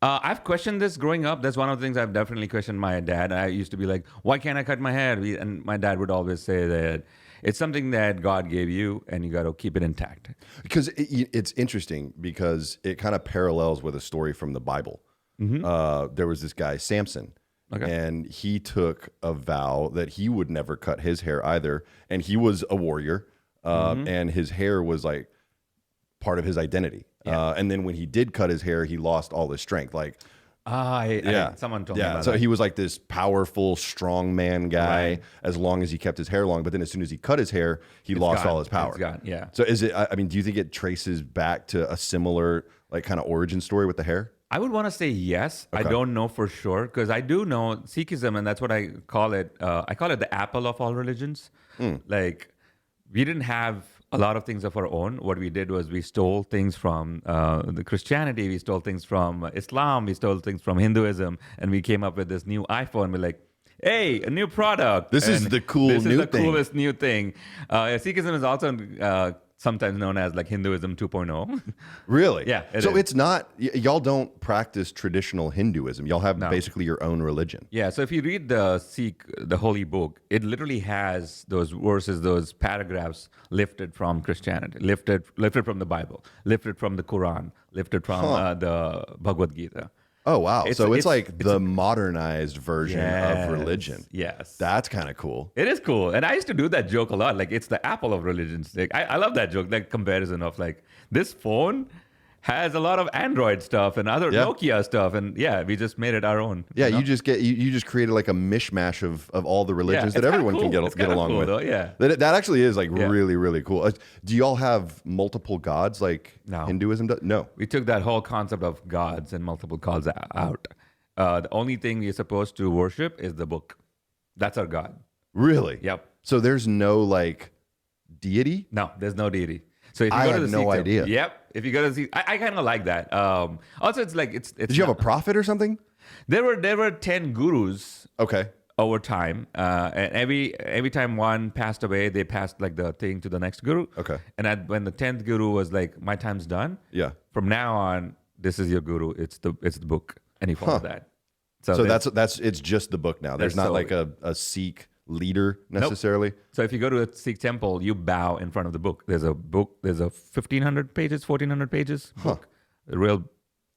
I've questioned this growing up. That's one of the things I've definitely questioned my dad. I used to be like, why can't I cut my hair? And my dad would always say that it's something that God gave you and you got to keep it intact. Because it's interesting because it kind of parallels with a story from the Bible. There was this guy, Samson. Okay. And he took a vow that he would never cut his hair either. And he was a warrior, and his hair was like part of his identity. Yeah. And then when he did cut his hair, he lost all his strength. Like, someone told me about that. He was like this powerful, strong man guy as long as he kept his hair long. But then as soon as he cut his hair, he lost all his power. It's gone. Yeah. So is it? I mean, do you think it traces back to a similar like kind of origin story with the hair? I would want to say yes. Okay. I don't know for sure because I do know Sikhism, and that's what I call it. I call it the apple of all religions. Like, we didn't have a lot of things of our own. What we did was we stole things from the Christianity, we stole things from Islam, we stole things from Hinduism, and we came up with this new iPhone. We're like, hey, a new product. This is the coolest new thing. Sikhism is also sometimes known as like Hinduism 2.0. Really? Yeah. It's not, y'all don't practice traditional Hinduism. Y'all have basically your own religion. Yeah. So if you read the holy book, it literally has those verses, those paragraphs lifted from Christianity, lifted from the Bible, lifted from the Quran, lifted from the Bhagavad Gita. Oh, wow. It's like the modernized version of religion. Yes. That's kind of cool. It is cool. And I used to do that joke a lot. Like, it's the apple of religions. Like, I love that joke, that comparison of like, this phone has a lot of Android stuff and other Nokia stuff. And we just made it our own. Yeah, you just created like a mishmash of all the religions that everyone can get along with. Though, yeah. That actually is like really, really cool. Do y'all have multiple gods like Hinduism does? No. We took that whole concept of gods and multiple gods out. The only thing you're supposed to worship is the book. That's our God. Really? Yep. So there's no like deity? No, there's no deity. So if you I go had to the no idea. Yep. If you go to see, I kind of like that. Also, it's like it's. Did you have a prophet or something? There were 10 gurus. Okay. Over time, and every time one passed away, they passed like the thing to the next guru. Okay. And when the 10th guru was like, my time's done. Yeah. From now on, this is your guru. It's the book, and he followed that. So that's it's just the book now. There's not like a Sikh leader necessarily. Nope. So if you go to a Sikh temple, you bow in front of the book. There's a 1,500 pages, 1,400 pages book.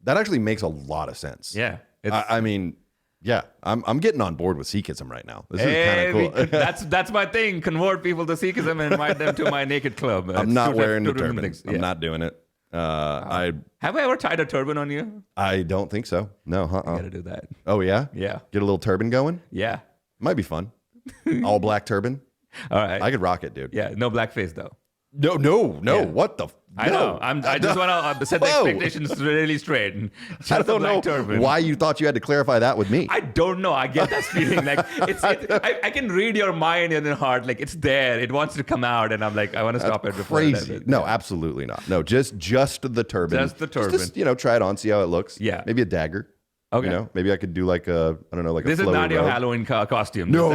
That actually makes a lot of sense. Yeah. I mean. Yeah, I'm getting on board with Sikhism right now. This is kind of cool. That's my thing. Convert people to Sikhism and invite them to my naked club. I'm not wearing the turban. I'm not doing it. Have I ever tied a turban on you? I don't think so. No, You gotta do that. Oh yeah? Yeah. Get a little turban going? Yeah. Might be fun. All black turban. All right. I could rock it, dude. Yeah, no blackface though. No. Yeah. What the? I know. I just want to set the expectations really straight. And I don't know turban. why you thought you had to clarify that with me. I don't know. I get that feeling like I can read your mind and your heart. Like it's there. It wants to come out, and I'm like, I want to stop it before crazy. No, absolutely not. No, just the turban. Just the turban. Just try it on, see how it looks. Yeah. Maybe a dagger. Okay. Maybe I could do like a This is not your Halloween costume. No.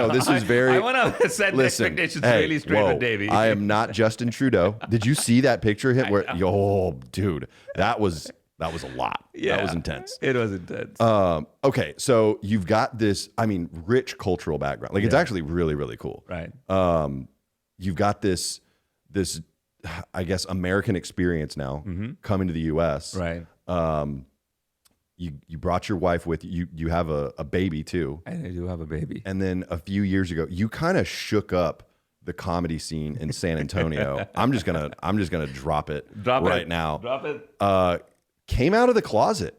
This is very. I want to set the expectations really straight with Davey. I am not Justin Trudeau. Did you see that picture of him? Dude, that was a lot. Yeah, that was intense. It was intense. Okay, so you've got this, rich cultural background. Like it's actually really, really cool. Right. You've got this, I guess, American experience now coming to the U.S. Right. You brought your wife with you. You have a baby too. I do have a baby. And then a few years ago, you kind of shook up the comedy scene in San Antonio. I'm just gonna drop it right now. Drop it. Came out of the closet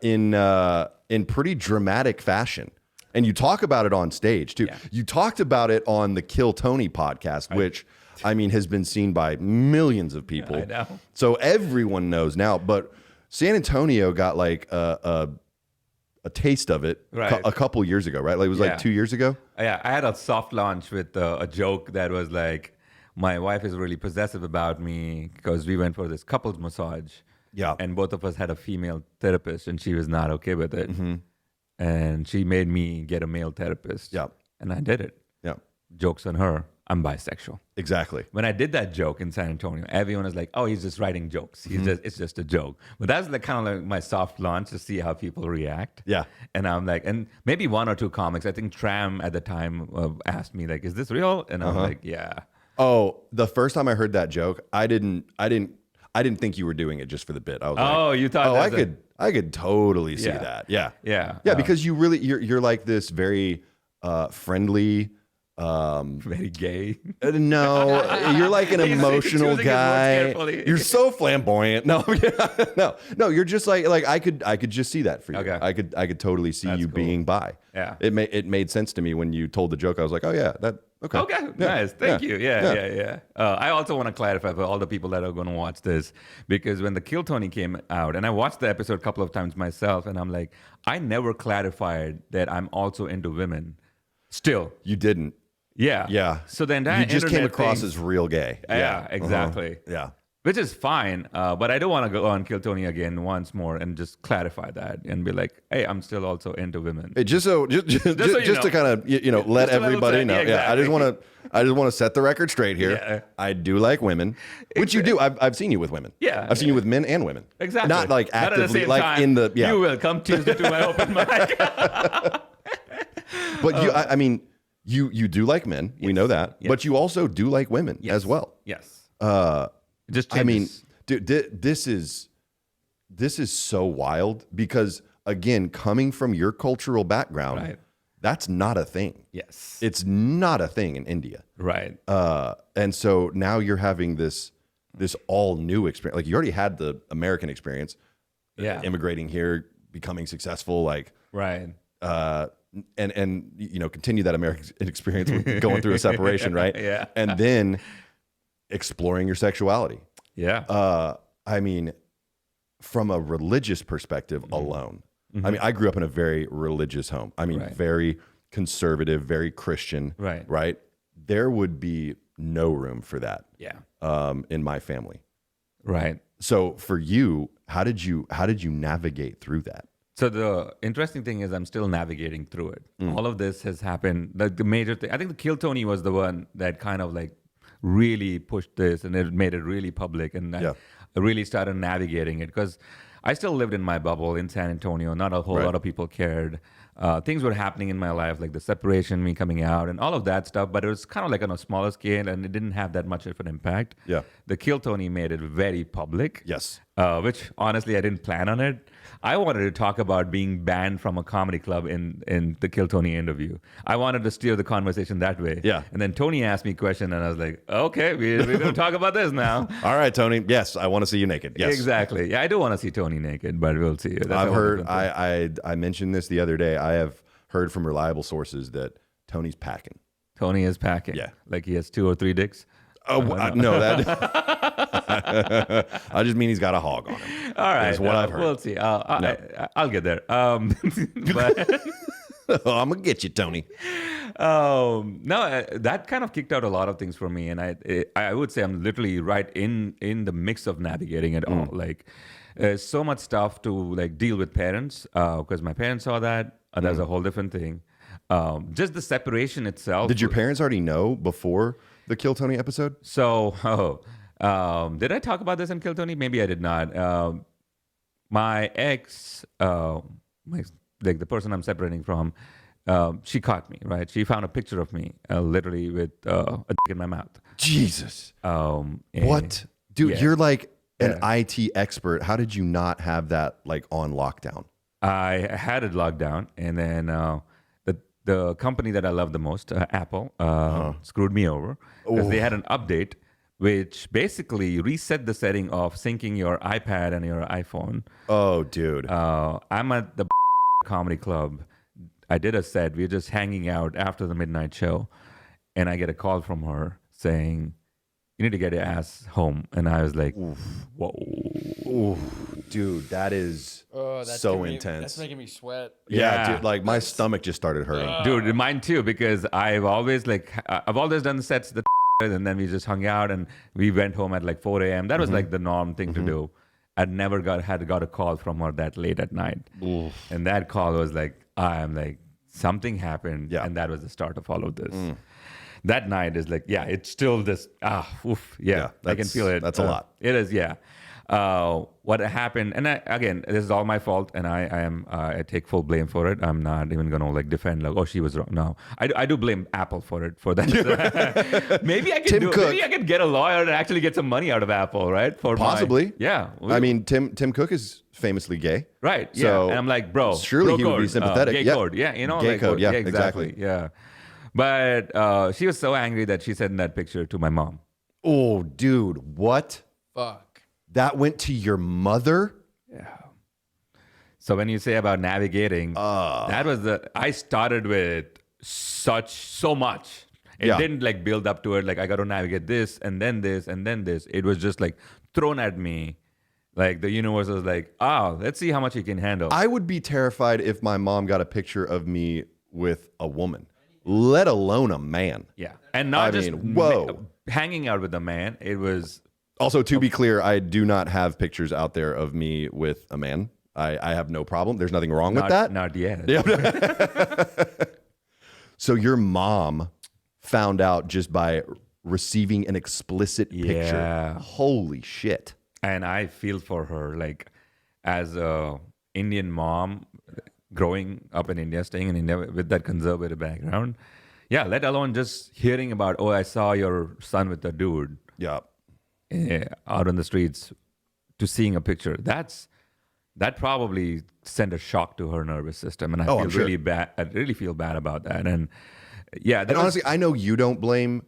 in pretty dramatic fashion. And you talk about it on stage too. Yeah. You talked about it on the Kill Tony podcast, which has been seen by millions of people. I know. So everyone knows now, but San Antonio got like a taste of it a couple years ago, right? Like it was like 2 years ago. Yeah, I had a soft launch with a joke that was like, my wife is really possessive about me because we went for this couples massage. Yeah. And both of us had a female therapist and she was not okay with it. Mm-hmm. And she made me get a male therapist. Yeah. And I did it. Yeah. Joke's on her. I'm bisexual. Exactly. When I did that joke in San Antonio, everyone was like, "Oh, he's just writing jokes. It's just a joke." But that's like kind of like my soft launch to see how people react. Yeah. And I'm like, and maybe one or two comics. I think Tram at the time asked me like, "Is this real?" And I'm like, "Yeah." Oh, the first time I heard that joke, I didn't think you were doing it just for the bit. I was like, you thought? Oh, I could totally see that. Yeah. Yeah. Yeah, because you're like this very friendly. Very gay. No, you're like an emotional guy. You're so flamboyant. No, no. You're just like I could just see that for you. Okay. I could totally see you being bi. Yeah. It made sense to me when you told the joke. I was like, oh yeah, that okay. Okay, Yeah. nice. Thank you. Yeah. I also want to clarify for all the people that are going to watch this, because when the Kill Tony came out, and I watched the episode a couple of times myself, and I'm like, I never clarified that I'm also into women. Still, You didn't. yeah, Yeah. So the entire You just came internet across thing- as real gay. Yeah, exactly. Yeah. Which is fine, but I don't want to go on Kill Tony again once more and just clarify that and be like, hey, I'm still also into women. Just so you to kind of let Just a little everybody bit, know. yeah, Yeah, I just want to set the record straight here. Yeah. I do like women, which you do. I've seen you with women. Yeah. I've seen you with men and women. Exactly. Not like Not actively, at the same like time. in the You will come Tuesday to my open mic. But you do like men. We know that. Yes. But you also do like women as well. Yes. Just dude, this is so wild because again, coming from your cultural background, Right. that's not a thing. Yes. It's not a thing in India. Right. And so now you're having this all new experience. Like you already had the American experience, immigrating here, becoming successful, like Right. and continue that American experience with going through a separation, right? Yeah. And then exploring your sexuality. Yeah. From a religious perspective alone. I grew up in a very religious home. Right. Very conservative, very Christian. Right. Right. There would be no room for that. Yeah. In my family. Right. So for you, how did you navigate through that? So the interesting thing is I'm still navigating through it. All of this has happened. The major thing, I think the Kill Tony was the one that kind of like really pushed this and it made it really public. And I really started navigating it because I still lived in my bubble in San Antonio. Not a whole lot of people cared. Things were happening in my life, like the separation, me coming out, and all of that stuff. But it was kind of like on a smaller scale, and it didn't have that much of an impact. Yeah. The Kill Tony made it very public. Yes. Which honestly, I didn't plan on it. I wanted to talk about being banned from a comedy club in the Kill Tony interview. I wanted to steer the conversation that way. Yeah. And then Tony asked me a question, and I was like, okay, we're going to talk about this now. All right, Tony. Yes, I want to see you naked. Yes. Exactly. Yeah, I do want to see Tony naked, but we'll see. I've heard, I mentioned this the other day. I have heard from reliable sources that Tony's packing. Tony is packing. Yeah. Like he has 2 or 3 dicks. Oh, no, that. I just mean he's got a hog on him. All right. That's what I've heard. We'll see. I'll get there. But I'm going to get you, Tony. No, that kind of kicked out a lot of things for me. And I would say I'm literally right in the mix of navigating it all. Like, so much stuff to like deal with parents because my parents saw that. That's a whole different thing. Just the separation itself. Did your parents already know before the Kill Tony episode? So, did I talk about this in Kill Tony? Maybe I did not. My ex, like the person I'm separating from, she caught me, right? She found a picture of me, literally with a dick in my mouth. Jesus. What? Dude, you're like an IT expert. How did you not have that like on lockdown? I had it locked down, and then the company that I love the most, Apple, screwed me over because they had an update which basically reset the setting of syncing your iPad and your iPhone. Oh, dude. I'm at the comedy club. I did a set. We were just hanging out after the midnight show, and I get a call from her saying, "You need to get your ass home." And I was like, "Whoa, dude, that is so intense." That's making me sweat. Yeah, dude, like my stomach just started hurting. Dude, mine too, because I've always done sets and then we just hung out and we went home at like 4 a.m. That was like the norm thing to do. I'd never got a call from her that late at night. And that call was like, I'm like, something happened. Yeah. And that was the start of all of this. That night is like, yeah, it's still this, I can feel it. That's a lot. It is, yeah. What happened, and again, this is all my fault, and I take full blame for it. I'm not even gonna like defend like, oh, she was wrong. No, I do blame Apple for that. Maybe I can maybe I can get a lawyer and actually get some money out of Apple, right? Possibly. Yeah. I mean, Tim Cook is famously gay, right? Yeah. So and I'm like, bro, surely he would be sympathetic. Gay code, yeah, you know, gay like, code, yeah, exactly, yeah. But she was so angry that she sent that picture to my mom. Oh, dude, what? Fuck. That went to your mother? Yeah. So when you say about navigating, that was I started with so much. It didn't like build up to it. Like I got to navigate this and then this and then this. It was just like thrown at me. Like the universe was like, let's see how much you can handle. I would be terrified if my mom got a picture of me with a woman, let alone a man. Yeah. And not hanging out with a man. It was... Also, to be clear, I do not have pictures out there of me with a man. I have no problem. There's nothing wrong with that. Not yet. So your mom found out just by receiving an explicit picture. Yeah. Holy shit. And I feel for her, like as a Indian mom, growing up in India, staying in India with that conservative background. Yeah, let alone just hearing about, I saw your son with a dude. Yeah. Out on the streets, to seeing a picture. That probably sent a shock to her nervous system, and I feel really bad. I really feel bad about that. And honestly, I know you don't blame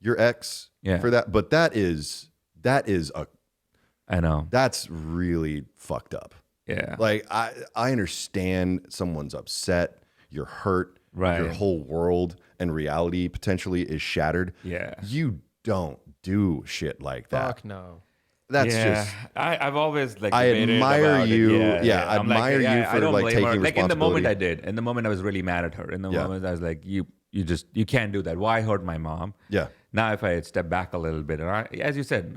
your ex for that, but that is I know that's really fucked up. Yeah, like I understand someone's upset, you're hurt, right? Your whole world and reality potentially is shattered. Yeah, you don't do shit like that. Fuck no. That's just. I've always like. I admire you. I admire you for like taking responsibility. Like in the moment I did. In the moment I was really mad at her. In the moment I was like, you can't do that. Why hurt my mom? Yeah. Now, if I step back a little bit, and as you said,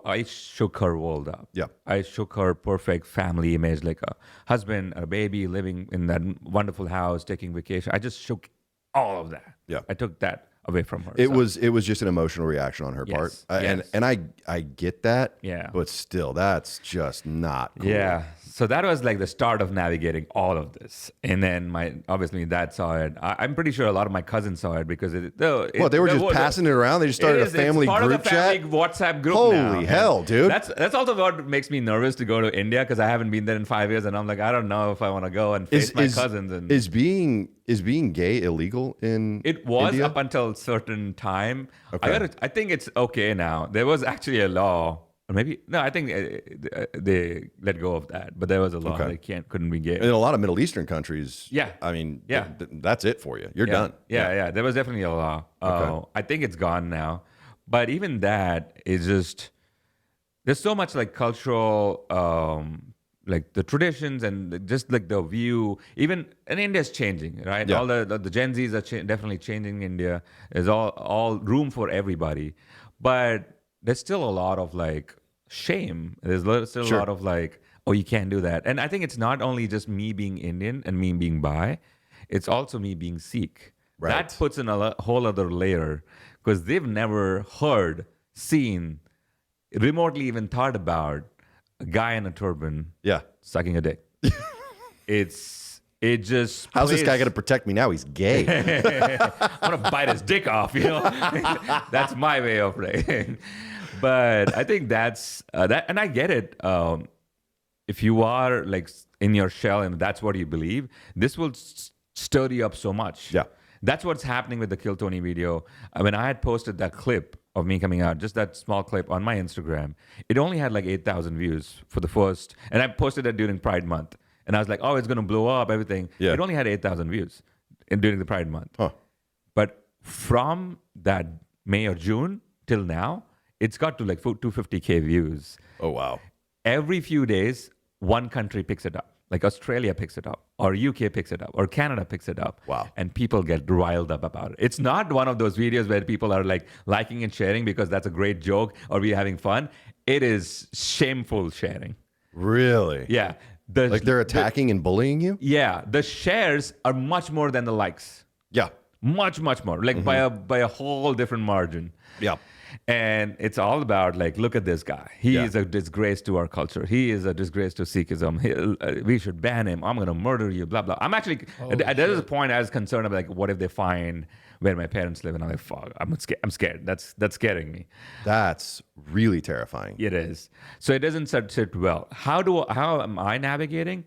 I shook her world up. Yeah. I shook her perfect family image, like a husband, a baby, living in that wonderful house, taking vacation. I just shook all of that. Yeah. I took that away from her. It was just an emotional reaction on her part. And I get that. Yeah. But still, that's just not cool. Yeah. So that was like the start of navigating all of this. And then obviously my dad saw it. I'm pretty sure a lot of my cousins saw it because they were just passing it around. They just started a family group chat. WhatsApp group. Holy hell, dude. That's also what makes me nervous to go to India because I haven't been there in 5 years and I'm like, I don't know if I want to go and face my cousins. And is being gay illegal in It was India? up until a certain time. Okay. I think it's okay now. There was actually a law. Or maybe no, I think they let go of that. But there was a law they couldn't be gay. In a lot of Middle Eastern countries, Yeah. I mean, Yeah. that's it for you. You're done. Yeah. There was definitely a law. Okay. I think it's gone now. But even that is just there's so much like cultural, like the traditions and just like the view. Even and India's changing, right? Yeah. All the Gen Zs are definitely changing India. There's all room for everybody, but there's still a lot of like shame. There's still a lot of like, oh, you can't do that. And I think it's not only just me being Indian and me being bi, it's also me being Sikh. Right. That puts in a whole other layer because they've never heard, seen, remotely even thought about a guy in a turban sucking a dick. It just how's this guy going to protect me now? He's gay. I'm gonna bite his dick off, you know. That's my way of playing. But I think that's that, and I get it. If you are like in your shell and that's what you believe, this will stir you up so much. Yeah, that's what's happening with the Kill Tony video. When I had posted that clip of me coming out, just that small clip on my Instagram, it only had like 8,000 views for the first, and I posted it during Pride Month. And I was like, oh, it's going to blow up, everything. Yeah. It only had 8,000 views during the Pride Month. Huh. But from that May or June till now, it's got to like 250K views. Oh, wow. Every few days, one country picks it up. Like Australia picks it up, or UK picks it up, or Canada picks it up. Wow. And people get riled up about it. It's not one of those videos where people are like liking and sharing because that's a great joke or we're having fun. It is shameful sharing. Really? Yeah. Like they're attacking and bullying you? Yeah, the shares are much more than the likes. Yeah. Much more. Like by a whole different margin. Yeah. And it's all about like, look at this guy. He is a disgrace to our culture. He is a disgrace to Sikhism. We should ban him. I'm gonna murder you. Blah blah. I'm actually there is a point I was concerned about like, what if they find where my parents live? And I'm like, fuck. I'm scared. That's scaring me. That's really terrifying. It is. So it doesn't sit well. How am I navigating?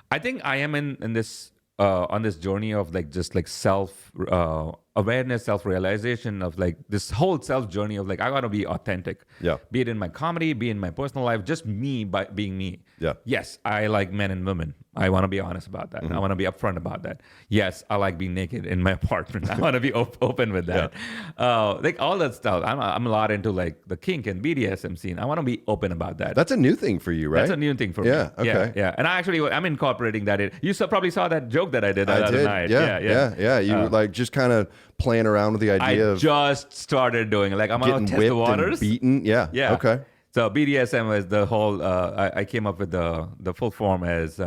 I think I am in this on this journey of like just like self awareness, self realization of like this whole self journey of like I gotta be authentic. Yeah. Be it in my comedy, be in my personal life, just me by being me. Yeah. Yes, I like men and women. I want to be honest about that. I want to be upfront about that. Yes, I like being naked in my apartment. I want to be open with that. Like all that stuff. I'm a lot into like the kink and BDSM scene. I want to be open about that. That's a new thing for you, right? That's a new thing for me. Yeah. Okay. Yeah. And I'm incorporating that. You probably saw that joke that I did that other night. Yeah. You were like just kind of playing around with the idea of just started doing it. Like I'm gonna test the waters. And beaten. Yeah. Yeah. Okay. So BDSM was the whole. I came up with the full form as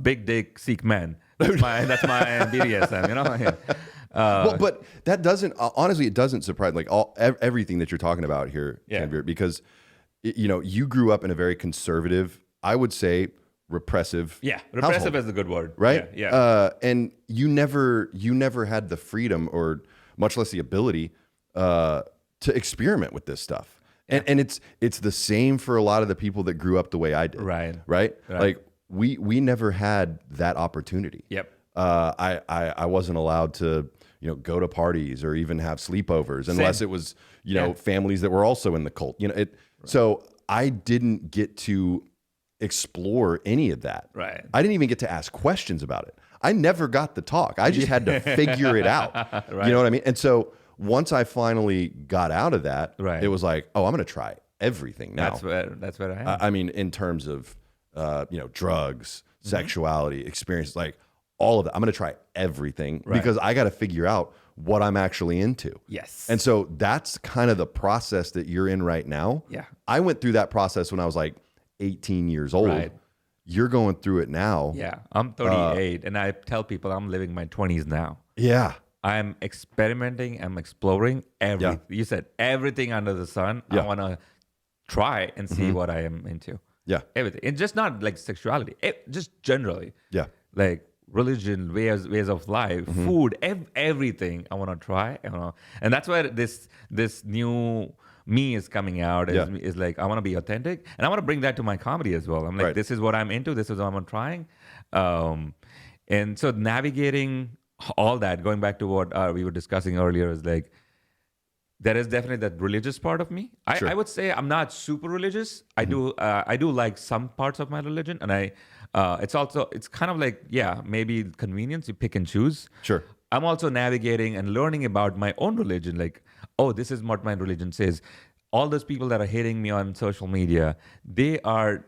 big dick Sikh men. That's my BDSM. You know. Well, but that doesn't honestly. It doesn't surprise like everything that you're talking about here, Tanveer, because you grew up in a very conservative, I would say, repressive. Yeah, repressive household, is a good word. right? Yeah. And you never had the freedom or much less the ability to experiment with this stuff. And it's the same for a lot of the people that grew up the way I did. Right. Like we never had that opportunity. Yep. I wasn't allowed to go to parties or even have sleepovers unless it was families that were also in the cult. So I didn't get to explore any of that. Right. I didn't even get to ask questions about it. I never got the talk. I just had to figure it out. Right. You know what I mean? And so once I finally got out of that, it was like, oh, I'm going to try everything now. That's what I am. I mean, in terms of drugs, sexuality, experience, like all of that. I'm going to try everything because I got to figure out what I'm actually into. Yes. And so that's kind of the process that you're in right now. Yeah. I went through that process when I was like 18 years old. Right. You're going through it now. Yeah. I'm 38 and I tell people I'm living my 20s now. Yeah. I'm experimenting. I'm exploring everything. You said everything under the sun. I want to try and see what I am into. Yeah. Everything. And just not like sexuality, just generally. Yeah. Like religion, ways of life, food, everything I want to try. And that's where this new me is coming out. Is like, I want to be authentic. And I want to bring that to my comedy as well. I'm like, this is what I'm into. This is what I'm trying. And so navigating all that, going back to what we were discussing earlier, is like, there is definitely that religious part of me. I would say I'm not super religious. I do like some parts of my religion, and it's kind of like, maybe convenience. You pick and choose. Sure. I'm also navigating and learning about my own religion. Like, oh, this is what my religion says. All those people that are hating me on social media, they are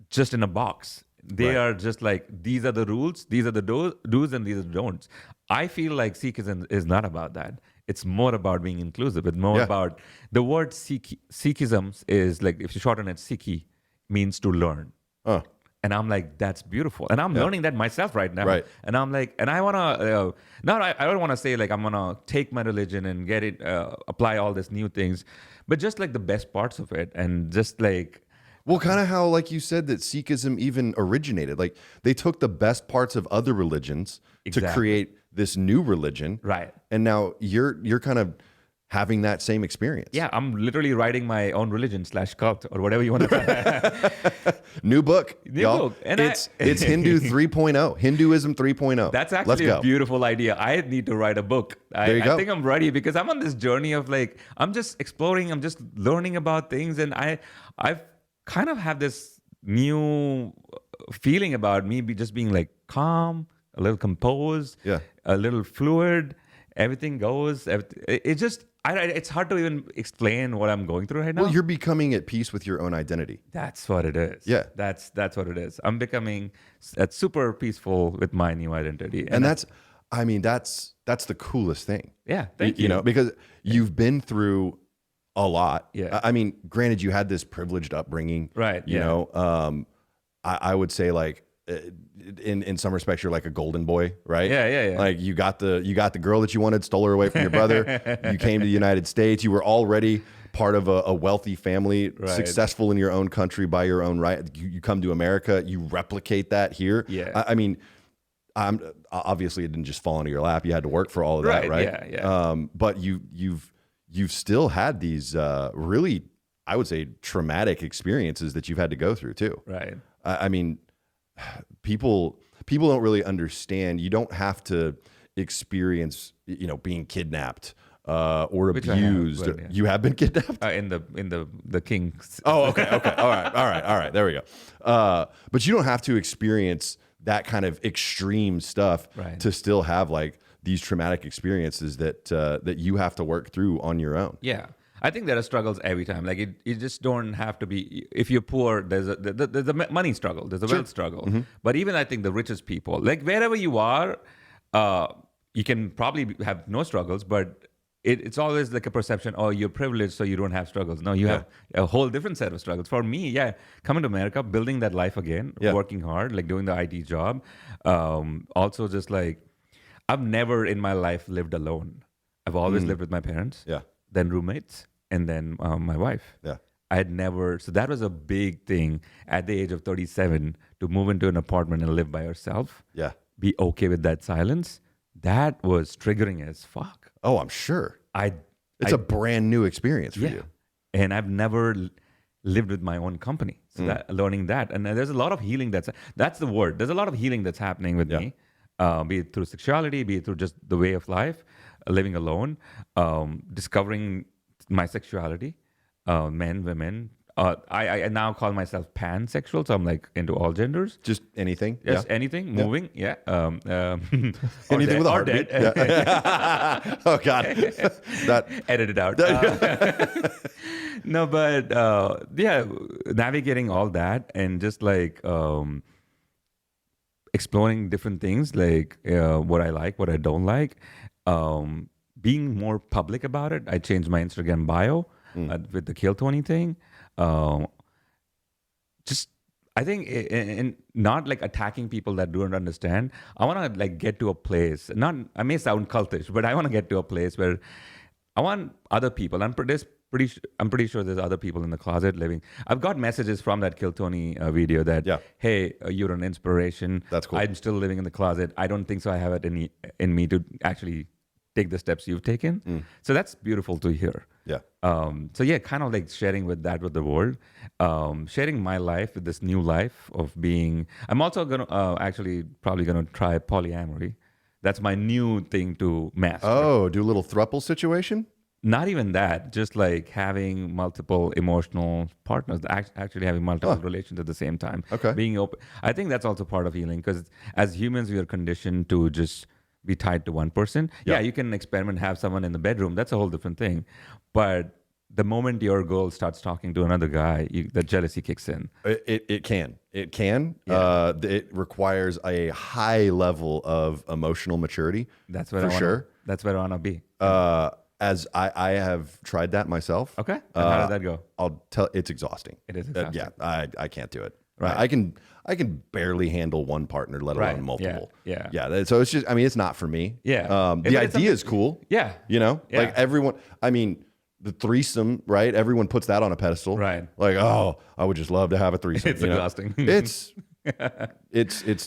just in a box. They are just like, these are the rules, these are the do's, and these are the don'ts. I feel like Sikhism is not about that. It's more about being inclusive. It's more about the word Sikhism is like, if you shorten it, Sikhi means to learn. And I'm like, that's beautiful. And I'm learning that myself right now. Right. And I'm like, and I want to, I don't want to say like, I'm going to take my religion and get it, apply all these new things, but just like the best parts of it. And just like, well, kind of how, like you said, that Sikhism even originated. Like they took the best parts of other religions to create this new religion. Right. And now you're kind of having that same experience. Yeah, I'm literally writing my own religion / cult or whatever you want to call it. New book. New book. And it's Hindu 3.0. Hinduism 3.0. That's actually a beautiful idea. I need to write a book. I think I'm ready because I'm on this journey of like, I'm just exploring, I'm just learning about things. And I've kind of have this new feeling about me just being like calm, a little composed, a little fluid. Everything goes. It just, it's hard to even explain what I'm going through right now. Well, you're becoming at peace with your own identity. That's what it is. Yeah. That's what it is. I'm becoming super peaceful with my new identity. And that's the coolest thing. Yeah. Thank you. You know, because you've been through a lot. Yeah. I mean, granted, you had this privileged upbringing. Right. You know, I would say like, in some respects, you're like a golden boy, right? Yeah. Like you got the girl that you wanted, stole her away from your brother. You came to the United States. You were already part of a wealthy family, successful in your own country by your own right. You come to America, you replicate that here. Yeah. I mean, obviously it didn't just fall into your lap. You had to work for all of that, right? Yeah. But you've still had these really, I would say, traumatic experiences that you've had to go through too. Right. I mean, people don't really understand. You don't have to experience, being kidnapped or abused. You have been kidnapped in the King's. Oh, okay. All right. There we go. But you don't have to experience that kind of extreme stuff to still have like these traumatic experiences that you have to work through on your own. Yeah. I think there are struggles every time. Like you just don't have to be. If you're poor, there's a money struggle. There's a wealth struggle. Mm-hmm. But even I think the richest people, like wherever you are, you can probably have no struggles. But it's always like a perception. Oh, you're privileged, so you don't have struggles. No, you have a whole different set of struggles. For me, coming to America, building that life again, working hard, like doing the IT job. Also, just like I've never in my life lived alone. I've always lived with my parents. Yeah. Then roommates. And then my wife. Yeah. I had never, so that was a big thing at the age of 37 to move into an apartment and live by yourself. Yeah. Be okay with that silence. That was triggering as fuck. Oh, I'm sure. It's a brand new experience for you. And I've never lived with my own company. So learning that. And there's a lot of healing that's the word. There's a lot of healing that's happening with me, be it through sexuality, be it through just the way of life, living alone, discovering my sexuality, men, women. I now call myself pansexual, so I'm like into all genders. Just anything? Yes, anything, moving, anything with a heartbeat. Oh, God. Edit it out. No, but navigating all that and just like exploring different things, like what I like, what I don't like, being more public about it. I changed my Instagram bio with the Kill Tony thing. Just I think in not like attacking people that don't understand. I want to like get to a place. Not I may sound cultish, but I want to get to a place where I want other people. I'm pretty sure there's other people in the closet living. I've got messages from that Kill Tony video that, hey, you're an inspiration. That's cool. I'm still living in the closet. I don't think so. I have it in me to actually take the steps you've taken. So that's beautiful to hear. Yeah. So yeah, kind of like sharing with the world, sharing my life with this new life of being. I'm also gonna probably gonna try polyamory. That's my new thing to master. Oh, do a little throuple situation? Not even that, just like having multiple emotional partners, actually having multiple relations at the same time. Okay. Being open. I think that's also part of healing, because as humans, we are conditioned to just be tied to one person. Yeah, you can experiment, have someone in the bedroom. That's a whole different thing. But the moment your girl starts talking to another guy, the jealousy kicks in. It can. Yeah. It requires a high level of emotional maturity. That's what That's where I want to be. As I have tried that myself. Okay. And how did that go? I'll tell. It's exhausting. It is exhausting. I can't do it. Right. I can barely handle one partner, let alone multiple. Yeah. So it's just. I mean, it's not for me. Yeah. The idea is cool. Yeah. You know, like everyone. I mean, the threesome, right? Everyone puts that on a pedestal. Right. Like, oh, I would just love to have a threesome. It's exhausting. It's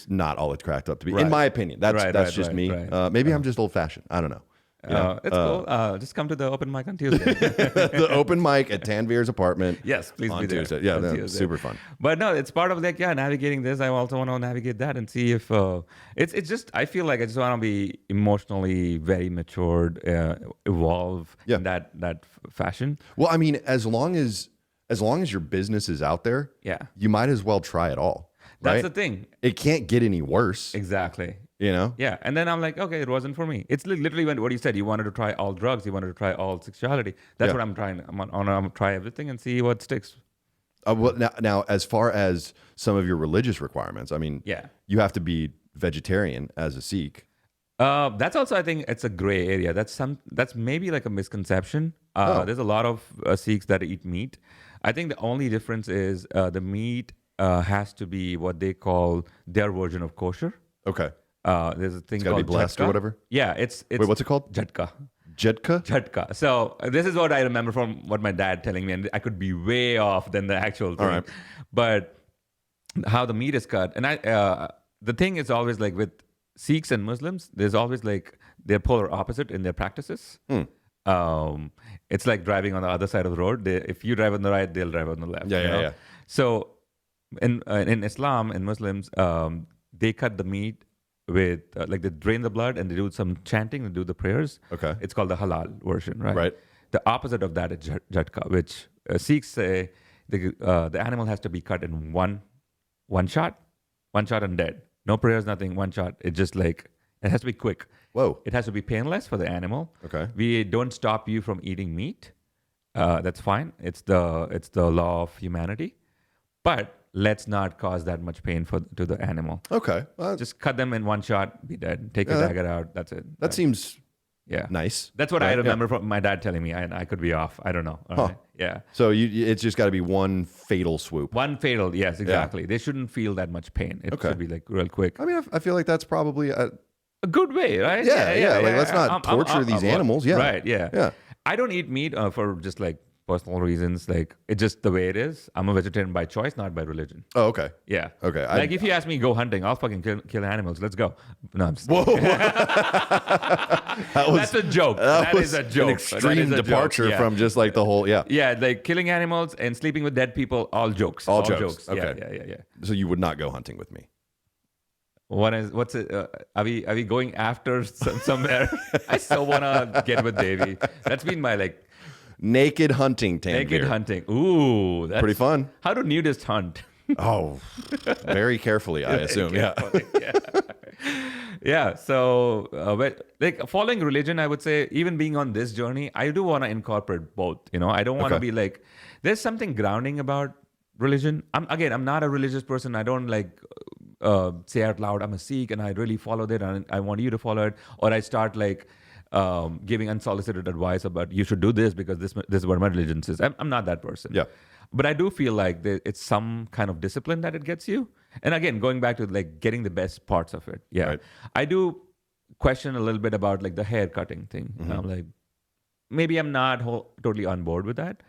not all it's cracked up to be, Right. in my opinion. That's just me. Right. Maybe I'm just old fashioned. I don't know. It's cool. Just come to the open mic on Tuesday. The open mic at Tanveer's apartment. Yes, please on be there. Tuesday. Yeah, Tuesday. super fun. But no, it's part of like navigating this. I also want to navigate that and see if it's just. I feel like I just want to be emotionally very matured, evolve in that fashion. Well, I mean, as long as your business is out there, you might as well try it all. That's right? the thing. It can't get any worse. Exactly. You know? Yeah. And then I'm like, okay, it wasn't for me. It's literally what you said. You wanted to try all drugs. You wanted to try all sexuality. That's what I'm trying. I'm gonna try everything and see what sticks. Well, now, as far as some of your religious requirements, I mean, you have to be vegetarian as a Sikh. That's also, I think, it's a gray area. That's maybe like a misconception. There's a lot of Sikhs that eat meat. I think the only difference is the meat has to be what they call their version of kosher. Okay. There's a thing called be blessed jhatka. Or whatever. Yeah, it's wait, what's it called? Jhatka. Jhatka. So this is what I remember from what my dad telling me, and I could be way off than the actual thing. All right. But how the meat is cut, and the thing is always like with Sikhs and Muslims, there's always like they're polar opposite in their practices. It's like driving on the other side of the road. If you drive on the right, they'll drive on the left. Yeah. So in Islam and Muslims, they cut the meat with like they drain the blood and they do some chanting and do the prayers. Okay. It's called the halal version, right? Right. The opposite of that is jhatka, which Sikhs say the animal has to be cut in one shot and dead. No prayers, nothing. One shot. It's just like it has to be quick. Whoa. It has to be painless for the animal. Okay. We don't stop you from eating meat. That's fine. It's the law of humanity, but let's not cause that much pain to the animal. Okay. Just cut them in one shot, be dead. Take a dagger out. That's it. That seems Yeah. Nice. That's what I remember from my dad telling me. I could be off. I don't know. Right? Yeah. So it's just got to be one fatal swoop. One fatal. Yes, exactly. Yeah. They shouldn't feel that much pain. It should be like real quick. I mean, I feel like that's probably a good way, right? Yeah. Like, let's not torture these animals. Yeah. Right. Yeah. I don't eat meat for just like personal reasons. Like it's just the way it is. I'm a vegetarian by choice, not by religion. Oh, okay. Yeah. Okay. Like if you ask me to go hunting, I'll fucking kill animals. Let's go. No, I'm just Whoa. That's a joke. That is a joke. An extreme departure from just like the whole, Yeah, like killing animals and sleeping with dead people, all jokes. All jokes. Okay. Yeah. So you would not go hunting with me. What's it? Are we going after somewhere? I still want to get with Davey. That's been my like naked hunting. Tanveer. Naked hunting. Ooh, that's pretty fun. How do nudists hunt? Oh, very carefully, I assume. Yeah. So, like following religion, I would say, even being on this journey, I do want to incorporate both. You know, I don't want to be like. There's something grounding about religion. I'm not a religious person. I don't like say out loud, I'm a Sikh and I really followed it and I want you to follow it, or I start like giving unsolicited advice about you should do this because this is what my religion says. I'm not that person. Yeah. But I do feel like it's some kind of discipline that it gets you. And again, going back to like getting the best parts of it. Yeah. Right. I do question a little bit about like the hair cutting thing. I'm like, maybe I'm not totally on board with that.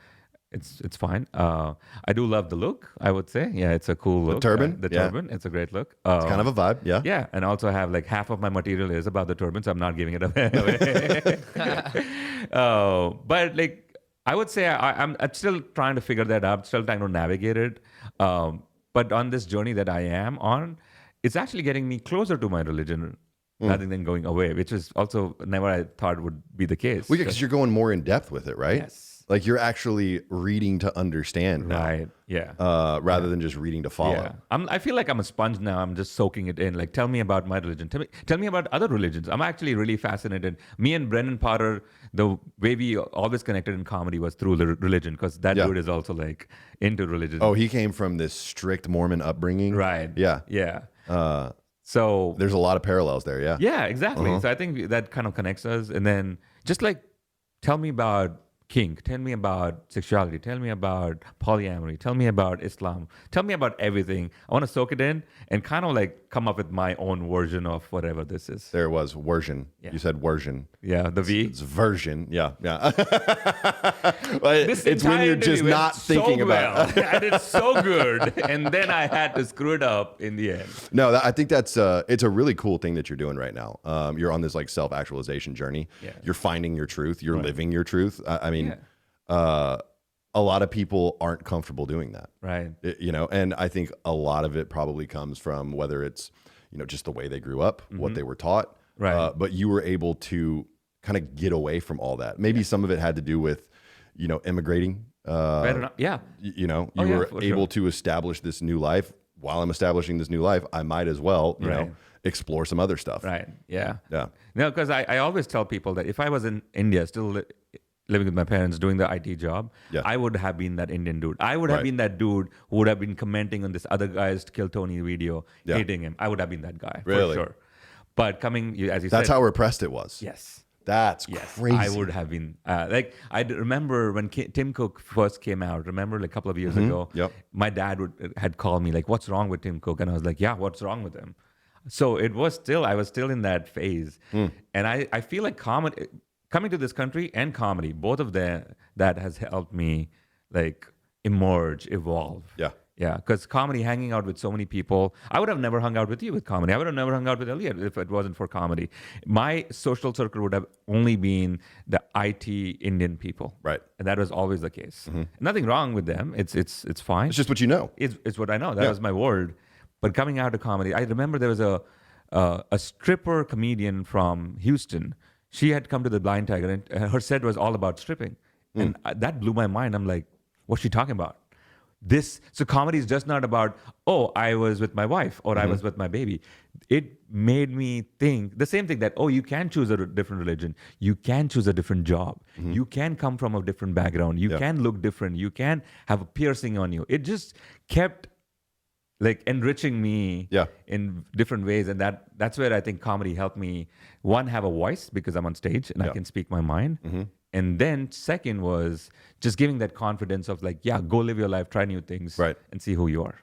It's fine. I do love the look, I would say. Yeah, it's a cool look. The turban? The turban. It's a great look. It's kind of a vibe. Yeah. Yeah. And also I have like half of my material is about the turban, so I'm not giving it away. But like, I would say I'm still trying to figure that out, still trying to navigate it. But on this journey that I am on, it's actually getting me closer to my religion rather than going away, which is also never I thought would be the case. Well, because you're going more in depth with it, right? Yes. Like you're actually reading to understand now. Right. Yeah. Rather than just reading to follow. Yeah. I feel like I'm a sponge now. I'm just soaking it in. Like, tell me about my religion. Tell me about other religions. I'm actually really fascinated. Me and Brennan Potter, the way we always connected in comedy was through the religion, because that dude is also like into religion. Oh, he came from this strict Mormon upbringing. Right. Yeah. Yeah. So there's a lot of parallels there. Yeah. Yeah, exactly. So I think that kind of connects us. And then just like, tell me about kink, tell me about sexuality, tell me about polyamory, tell me about Islam, tell me about everything. I want to soak it in and kind of like come up with my own version of whatever this is. There it was, version. Yeah. You said version. Yeah, the V. It's version. Yeah, yeah. It's when you're just not thinking about it. I did so good, and then I had to screw it up in the end. No, I think that's it's a really cool thing that you're doing right now. You're on this like self-actualization journey. Yeah. You're finding your truth. You're living your truth. I mean, a lot of people aren't comfortable doing that. Right. You know, and I think a lot of it probably comes from whether it's, you know, just the way they grew up, what they were taught. Right. But you were able to kind of get away from all that. Maybe some of it had to do with, you know, immigrating. Yeah. You know, you were able to establish this new life. While I'm establishing this new life, I might as well, you know, explore some other stuff. Right. Yeah. Yeah. No, because I always tell people that if I was in India, still living with my parents, doing the IT job, I would have been that Indian dude. I would have been that dude who would have been commenting on this other guy's Kill Tony video, hating him. I would have been that guy, for sure. But coming, as you said. That's how repressed it was. Yes. That's crazy. I would have been. Like, I remember when Tim Cook first came out, remember like a couple of years ago, my dad had called me like, what's wrong with Tim Cook? And I was like, yeah, what's wrong with him? So I was still in that phase. And I feel like comedy, coming to this country and comedy, both of them, that has helped me like emerge, evolve. Yeah. Yeah, because comedy, hanging out with so many people, I would have never hung out with you with comedy. I would have never hung out with Elliott if it wasn't for comedy. My social circle would have only been the IT Indian people. Right. And that was always the case. Nothing wrong with them. It's fine. It's just what you know. It's what I know. That was my world. But coming out to comedy, I remember there was a stripper comedian from Houston. She had come to the Blind Tiger, and her set was all about stripping. And that blew my mind. I'm like, what's she talking about? So comedy is just not about, oh, I was with my wife or I was with my baby. It made me think the same thing that, oh, you can choose a different religion. You can choose a different job. You can come from a different background. You can look different. You can have a piercing on you. It just kept like enriching me in different ways. And that's where I think comedy helped me, one, have a voice because I'm on stage and I can speak my mind. And then second was just giving that confidence of like, yeah, go live your life, try new things, and see who you are.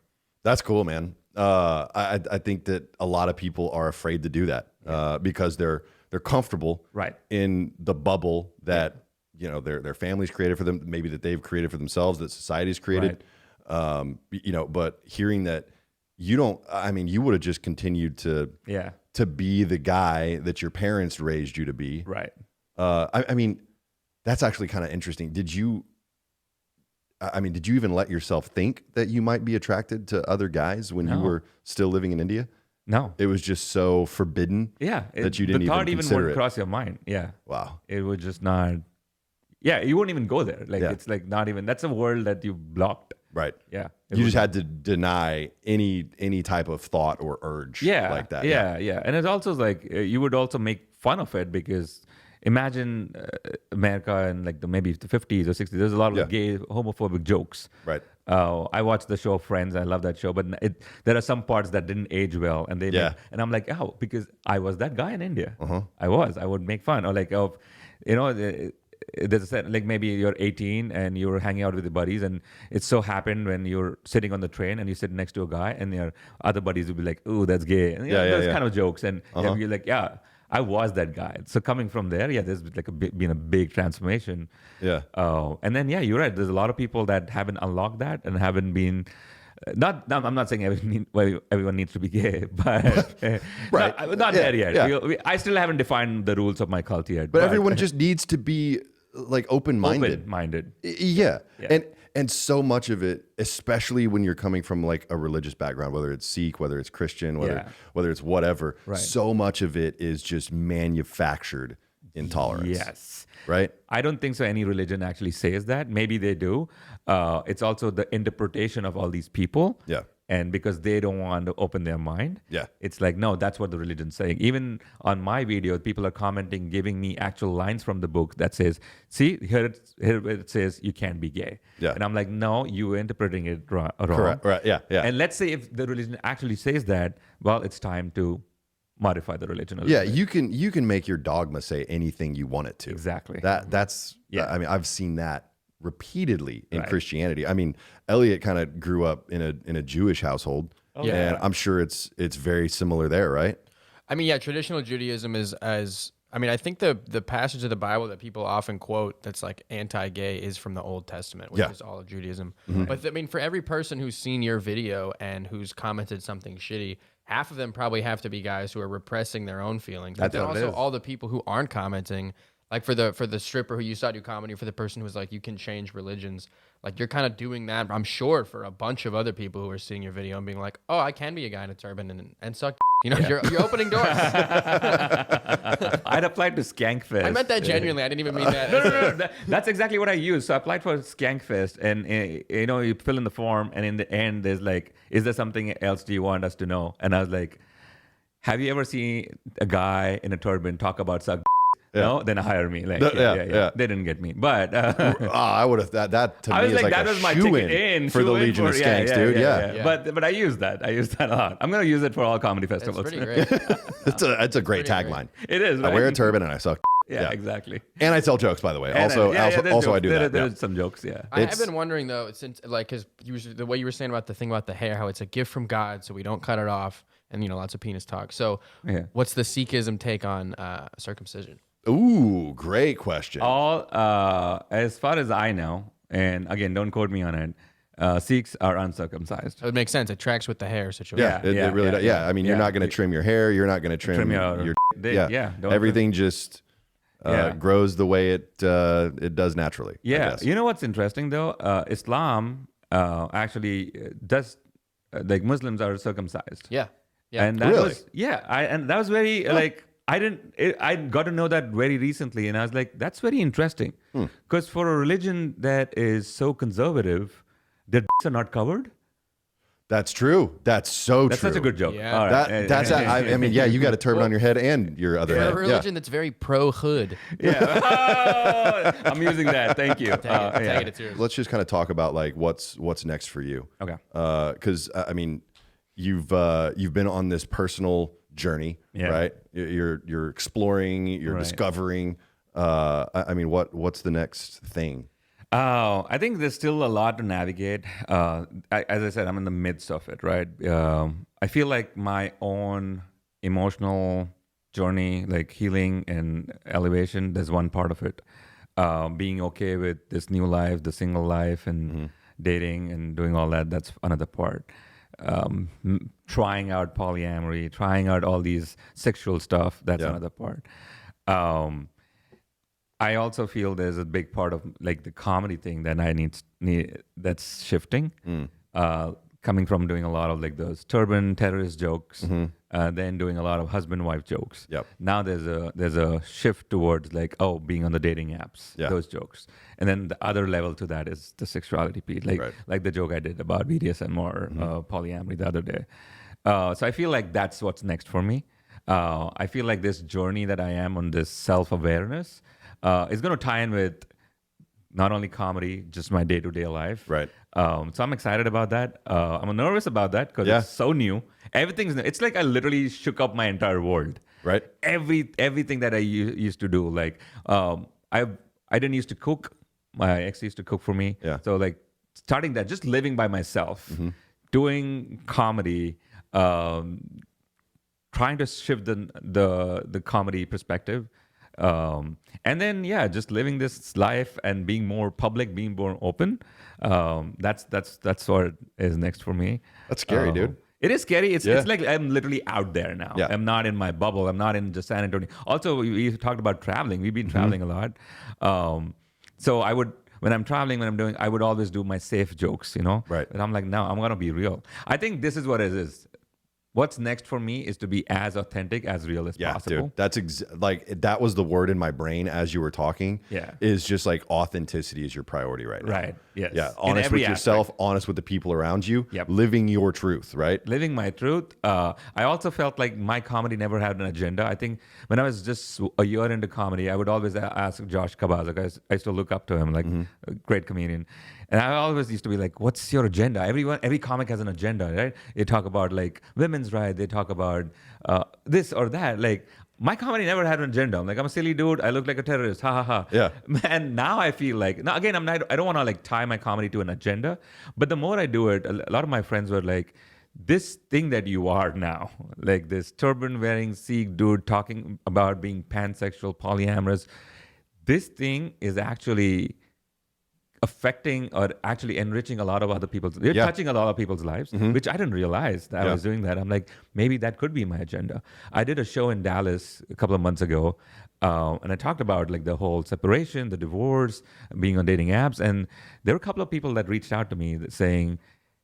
That's cool, man. I think that a lot of people are afraid to do that because they're comfortable in the bubble that you know their families created for them, maybe that they've created for themselves, that society's created. You know, but hearing that you don't, I mean, you would have just continued to be the guy that your parents raised you to be. Right. I mean, that's actually kind of interesting. Did you even let yourself think that you might be attracted to other guys when you were still living in India? No. It was just so forbidden that you didn't even consider it. The thought even wouldn't cross your mind. Yeah. Wow. It would just not. Yeah, you wouldn't even go there. Like it's like not even. That's a world that you blocked. Right. Yeah. You just had to deny any type of thought or urge like that. Yeah. And it's also like you would also make fun of it because imagine America in like maybe the 50s or 60s. There's a lot of gay homophobic jokes. Right. I watched the show Friends. I love that show, but there are some parts that didn't age well, and and I'm like, oh, because I was that guy in India. I would make fun, or like, oh, you know. There's a set, like maybe you're 18 and you're hanging out with your buddies, and it so happened when you're sitting on the train and you sit next to a guy, and your other buddies will be like, "Ooh, that's gay," and those kind of jokes, and you're like, "Yeah, I was that guy." So coming from there, there's like been a big transformation. Yeah. And then you're right. There's a lot of people that haven't unlocked that and haven't been. I'm not saying everyone needs to be gay, but right. not there yet. Yeah. I still haven't defined the rules of my cult yet. But everyone just needs to be like open-minded. Open-minded. Yeah. And so much of it, especially when you're coming from like a religious background, whether it's Sikh, whether it's Christian, whether it's whatever, so much of it is just manufactured intolerance. Yes. Right? I don't think so any religion actually says that. Maybe they do. It's also the interpretation of all these people. Yeah. And because they don't want to open their mind. Yeah. It's like, no, that's what the religion's saying. Even on my video, people are commenting, giving me actual lines from the book that says, see, here it says you can't be gay. Yeah. And I'm like, no, you're interpreting it wrong. Correct. Right. Yeah. Yeah. And let's say if the religion actually says that, well, it's time to modify the religion a little bit. You can make your dogma say anything you want it to. Exactly. That's I mean, I've seen that repeatedly in Christianity. I mean, Elliott kind of grew up in a Jewish household, and I'm sure it's very similar there, right? I mean, traditional Judaism I think the passage of the Bible that people often quote that's like anti-gay is from the Old Testament, which is all of Judaism. But I mean, for every person who's seen your video and who's commented something shitty, half of them probably have to be guys who are repressing their own feelings. But then also all the people who aren't commenting, like for the stripper who you saw do comedy, for the person who's like, you can change religions, like you're kind of doing that, I'm sure, for a bunch of other people who are seeing your video and being like, oh, I can be a guy in a turban and suck. You know, you're opening doors. I'd applied to Skankfest. I meant that genuinely. I didn't even mean that. No. That's exactly what I used. So I applied for Skankfest, and you fill in the form, and in the end, there's like, is there something else do you want us to know? And I was like, have you ever seen a guy in a turban talk about suck? No, then hire me. Like, They didn't get me, but I would have that to I me was is like that a was my ticket in for the Legion of Skanks, dude. Yeah. But I use that. I use that a lot. I'm gonna use it for all comedy festivals. It's pretty great. It's a great tagline. It is. I wear a turban and I suck. Yeah, exactly. And I tell jokes, by the way. Also, I do that. There's some jokes. Yeah. I've been wondering though, since like, because the way you were saying about the thing about the hair, how it's a gift from God, so we don't cut it off, and lots of penis talk. So, what's the Sikhism take on circumcision? Ooh, great question. As far as I know, and again, don't quote me on it, Sikhs are uncircumcised. So it makes sense. It tracks with the hair situation. It really does. Yeah, I mean, you're not going to trim your hair. You're not going to trim your everything just grows the way it does naturally. Yeah. You know what's interesting though? Islam actually does, like Muslims are circumcised. Yeah. And that was and that was very like. I got to know that very recently, and I was like, that's very interesting. Because for a religion that is so conservative, their dicks are not covered. That's true. That's so That's true. such a good joke. Yeah. All right. I mean, you got a turban on your head and your other head. For a religion that's very pro-hood. Yeah. I'm using that. Thank you. Take it. It's yours. Let's just kind of talk about like what's next for you. Okay. Because I mean, you've been on this personal journey, right? You're exploring, you're discovering. I mean, what's the next thing? I think there's still a lot to navigate. As I said, I'm in the midst of it, right? I feel like my own emotional journey, like healing and elevation, there's one part of it. Being okay with this new life, the single life, and dating and doing all that, that's another part. Trying out polyamory, trying out all these sexual stuff, that's another part. I also feel there's a big part of like the comedy thing that I need that's shifting. Coming from doing a lot of like those turban terrorist jokes, then doing a lot of husband-wife jokes. Yep. Now there's a shift towards like, being on the dating apps, those jokes. And then the other level to that is the sexuality piece, like the joke I did about BDSM or polyamory the other day. So I feel like that's what's next for me. I feel like this journey that I am on, this self-awareness, is going to tie in with not only comedy, just my day-to-day life. Right. So I'm excited about that. I'm nervous about that because it's so new. Everything's new. It's like I literally shook up my entire world. Right. Everything that I used to do. Like I didn't used to cook. My ex used to cook for me. Yeah. So like starting that, just living by myself, doing comedy, trying to shift the comedy perspective. And then just living this life and being more public, being more open. That's what is next for me. That's scary, dude. It is scary. It's like I'm literally out there now. Yeah. I'm not in my bubble. I'm not in just San Antonio. Also, we talked about traveling. We've been traveling a lot. So when I'm traveling, I would always do my safe jokes, Right. And I'm like, no, I'm going to be real. I think this is what it is. What's next for me is to be as authentic, as real as possible. Dude, that's that was the word in my brain as you were talking. Yeah. Is just like authenticity is your priority right now. Right. Yes. Yeah. Honest with yourself, honest with the people around you, living your truth, right? Living my truth. I also felt like my comedy never had an agenda. I think when I was just a year into comedy, I would always ask Josh Kabazak. I used to look up to him, like a great comedian. And I always used to be like, what's your agenda? Every comic has an agenda, right? They talk about like women's rights. They talk about this or that. Like my comedy never had an agenda. I'm like, I'm a silly dude. I look like a terrorist. Ha ha ha. Yeah. And now I feel like, now again, I don't want to like tie my comedy to an agenda. But the more I do it, a lot of my friends were like, this thing that you are now, like this turban wearing Sikh dude talking about being pansexual, polyamorous, this thing is actually affecting or actually enriching a lot of other people's, you're touching a lot of people's lives, which I didn't realize that I was doing that. I'm like, maybe that could be my agenda. I did a show in Dallas a couple of months ago, and I talked about like the whole separation, the divorce, being on dating apps. And there were a couple of people that reached out to me saying,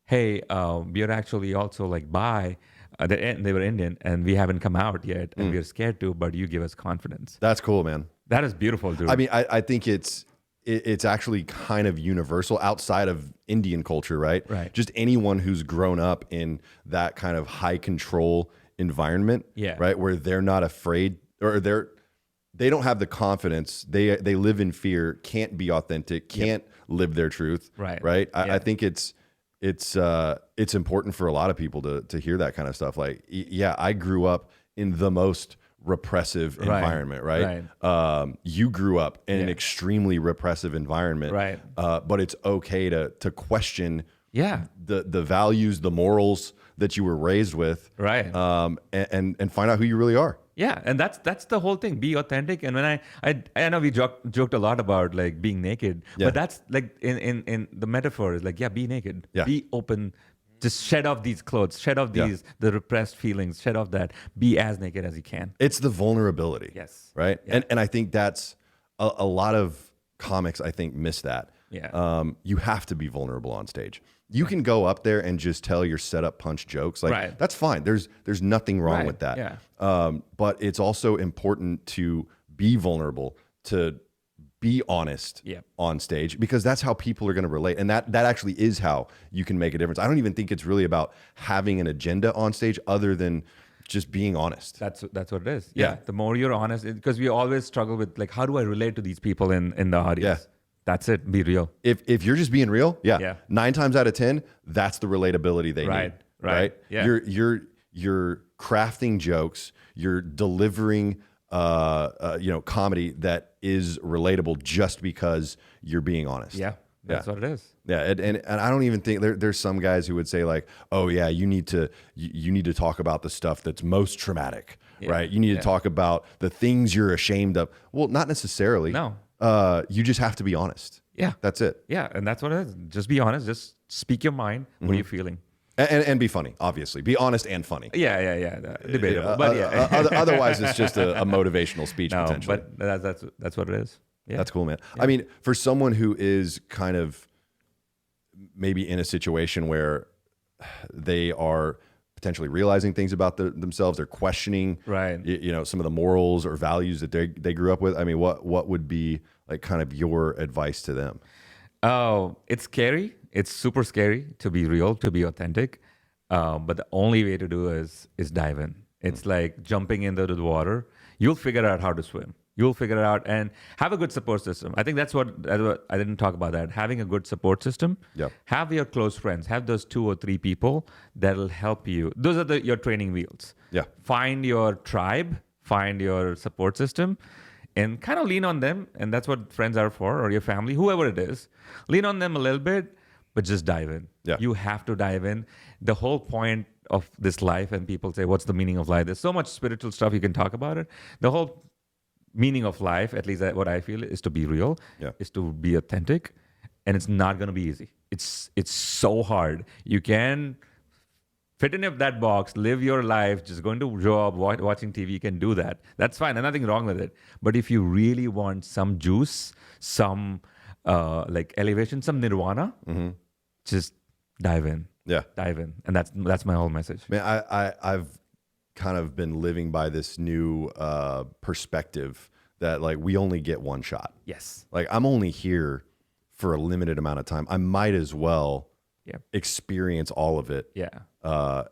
hey, we're actually also like bi. They were Indian and we haven't come out yet and we're scared to, but you give us confidence. That's cool, man. That is beautiful, dude. I mean, I think it's actually kind of universal outside of Indian culture, right? Right. Just anyone who's grown up in that kind of high control environment, right, where they're not afraid or they don't have the confidence. They live in fear, can't be authentic, can't live their truth, right? I think it's important for a lot of people to hear that kind of stuff. Like, I grew up in the most repressive environment, right? You grew up in an extremely repressive environment, right? But it's okay to question the values, the morals that you were raised with, right? And find out who you really are. Yeah, and that's the whole thing. Be authentic. And when I know we joked a lot about like being naked, but that's like in the metaphor is like, be naked, be open. Just shed off these clothes, shed off the repressed feelings, shed off that. Be as naked as you can. It's the vulnerability. Yes. Right? Yeah. And I think that's a lot of comics, I think, miss that. Yeah. You have to be vulnerable on stage. You can go up there and just tell your setup punch jokes. Like that's fine. There's nothing wrong with that. Yeah. But it's also important to be vulnerable, to be honest on stage, because that's how people are going to relate. And that actually is how you can make a difference. I don't even think it's really about having an agenda on stage other than just being honest. That's what it is. Yeah. The more you're honest, because we always struggle with like, how do I relate to these people in the audience? Yeah. That's it. Be real. If you're just being real, 9 times out of 10, that's the relatability they need. Right. Yeah. You're crafting jokes. You're delivering comedy that is relatable just because you're being honest. Yeah. That's what it is. Yeah, and I don't even think there's some guys who would say like, oh yeah, you need to talk about the stuff that's most traumatic, right? You need to talk about the things you're ashamed of. Well, not necessarily. No. You just have to be honest. Yeah. That's it. Yeah, and that's what it is. Just be honest. Just speak your mind. What are you feeling? And be funny, obviously. Be honest and funny. Yeah. Debatable, but otherwise, it's just a motivational speech potentially. But that's what it is. Yeah. That's cool, man. Yeah. I mean, for someone who is kind of maybe in a situation where they are potentially realizing things about themselves, they're questioning, some of the morals or values that they grew up with. I mean, what would be like kind of your advice to them? Oh, it's scary. It's super scary to be real, to be authentic. But the only way to do is dive in. It's like jumping into the water. You'll figure out how to swim. You'll figure it out and have a good support system. I think that's what I didn't talk about that. Having a good support system. Yep. Have your close friends. Have those 2 or 3 people that'll help you. Those are your training wheels. Yeah. Find your tribe. Find your support system. And kind of lean on them. And that's what friends are for, or your family, whoever it is. Lean on them a little bit, but just dive in. Yeah. You have to dive in. The whole point of this life, and people say, what's the meaning of life? There's so much spiritual stuff you can talk about it. The whole meaning of life, at least what I feel, is to be real, is to be authentic, and it's not going to be easy. It's so hard. You can fit in that box, live your life, just going to job, watching TV, you can do that. That's fine. There's nothing wrong with it. But if you really want some juice, some like elevation, some nirvana, just dive in. Yeah. Dive in. And that's my whole message. Man, I've kind of been living by this new perspective that like we only get one shot. Yes. Like I'm only here for a limited amount of time. I might as well experience all of it. Yeah.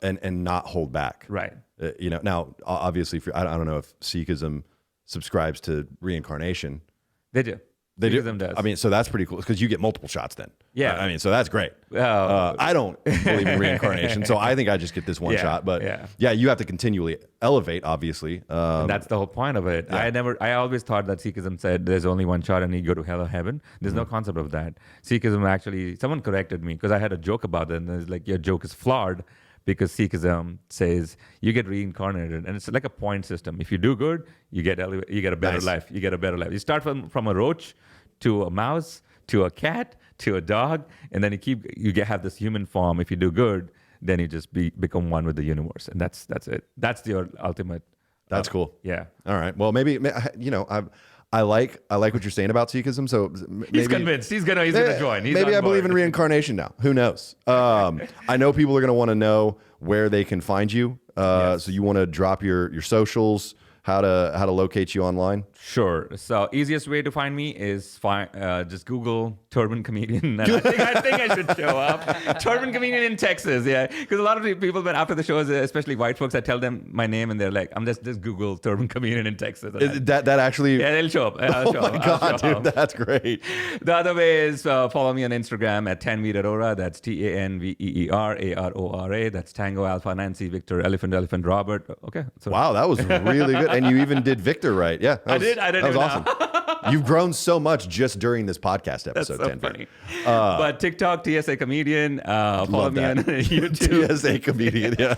And not hold back. Right. Now obviously I don't know if Sikhism subscribes to reincarnation. They do. They do. Does. I mean, so that's pretty cool because you get multiple shots then. Yeah. I mean, so that's great. I don't believe in reincarnation, so I think I just get this one shot. But you have to continually elevate, obviously. And that's the whole point of it. Yeah. I always thought that Sikhism said there's only one shot and you go to hell or heaven. There's no concept of that. Sikhism actually, someone corrected me because I had a joke about it, and it's like, your joke is flawed. Because Sikhism says you get reincarnated, and it's like a point system. If you do good, you get a better life. You get a better life. You start from a roach to a mouse to a cat to a dog, and then you have this human form. If you do good, then you just become one with the universe, and that's it. That's your ultimate. That's cool. Yeah. All right. Well, maybe I like what you're saying about Sikhism. So maybe, he's convinced. He's gonna join. Maybe I believe in reincarnation now. Who knows? I know people are gonna want to know where they can find you. So you want to drop your socials, how to locate you online? Sure. So easiest way to find me is just Google Turban Comedian. And I think I should show up. Turban Comedian in Texas. Yeah, because a lot of people, but after the shows, especially white folks, I tell them my name and they're like, "I'm just Google Turban Comedian in Texas." That actually? Yeah, they'll show up. My God, dude, that's great. The other way is follow me on Instagram at Tanveer Arora. That's TANVEER ARORA. That's Tango Alpha Nancy Victor Elephant Robert. Okay. So. Wow, that was really good. And you even did Victor right. Yeah, I did. That was awesome. You've grown so much just during this podcast episode. That's so funny. But TikTok, TSA Comedian. Follow me on YouTube. TSA Comedian. Yeah.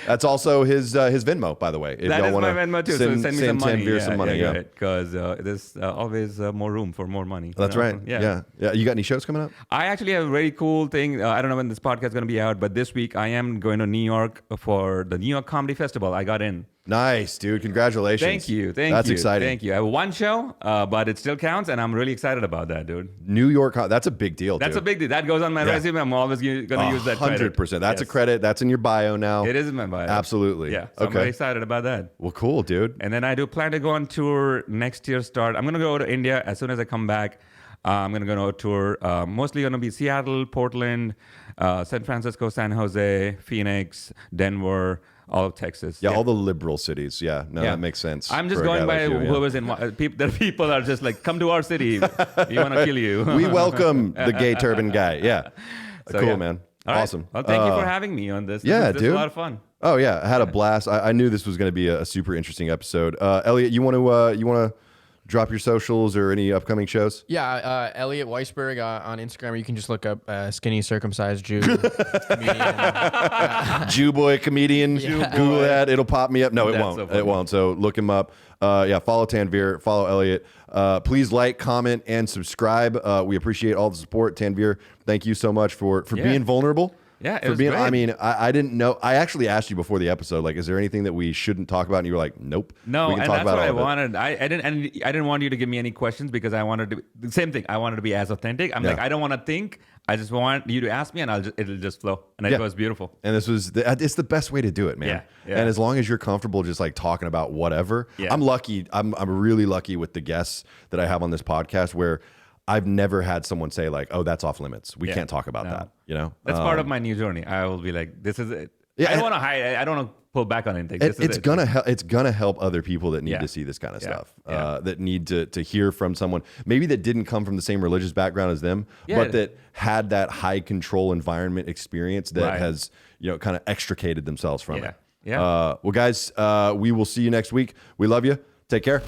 That's also his Venmo, by the way. If that y'all is wanna my Venmo too. So send me some money. Tanveer some money. Yeah. Because there's always more room for more money. That's right. Yeah. You got any shows coming up? I actually have a very cool thing. I don't know when this podcast is going to be out, but this week I am going to New York for the New York Comedy Festival. I got in. Nice, dude. Congratulations. Thank you. That's exciting. Thank you. I have one show, but it still counts, and I'm really excited about that, dude. New York, that's a big deal, That's a big deal. That goes on my resume. I'm always going to use that credit. 100%. That's a credit. That's in your bio now. It is in my bio. Absolutely. Yeah. So I'm very excited about that. Well, cool, dude. And then I do plan to go on tour next year start. I'm going to go to India as soon as I come back. I'm going to go on a tour. Mostly going to be Seattle, Portland, San Francisco, San Jose, Phoenix, Denver, all of Texas. Yeah, all the liberal cities. Yeah, that makes sense. I'm just going by whoever's in. The people are just like, come to our city. We want to kill you. We welcome the gay turban guy. Yeah. So, cool, man. Awesome. Well, thank you for having me on this. This was a lot of fun. Oh yeah, I had a blast. I knew this was going to be a super interesting episode. Elliott, you want to drop your socials or any upcoming shows? Yeah, Elliott Weisberg on Instagram. You can just look up skinny circumcised Jew comedian. Jew boy comedian. Yeah. Google that. It'll pop me up. No, it That's won't. So funny. It won't. So look him up. Follow Tanveer. Follow Elliott. Please like, comment, and subscribe. We appreciate all the support. Tanveer, thank you so much for being vulnerable. Yeah, it was great. I mean, I didn't know. I actually asked you before the episode, like, is there anything that we shouldn't talk about? And you were like, nope. No, we can and talk that's about what I all of it. wanted. I didn't want you to give me any questions because I wanted to the same thing. I wanted to be as authentic. I'm like, I don't want to think. I just want you to ask me, and it'll just flow. And it was beautiful. And this was it's the best way to do it, man. Yeah. And as long as you're comfortable just like talking about whatever. Yeah. I'm lucky. I'm really lucky with the guests that I have on this podcast where I've never had someone say like, "Oh, that's off limits. We can't talk about that." You know, That's part of my new journey. I will be like, "This is it." I don't want to hide. I don't want to pull back on anything. It's gonna help other people that need to see this kind of stuff. That need to hear from someone maybe that didn't come from the same religious background as them, but that had that high control environment experience that has kind of extricated themselves from it. Well, guys, we will see you next week. We love you. Take care.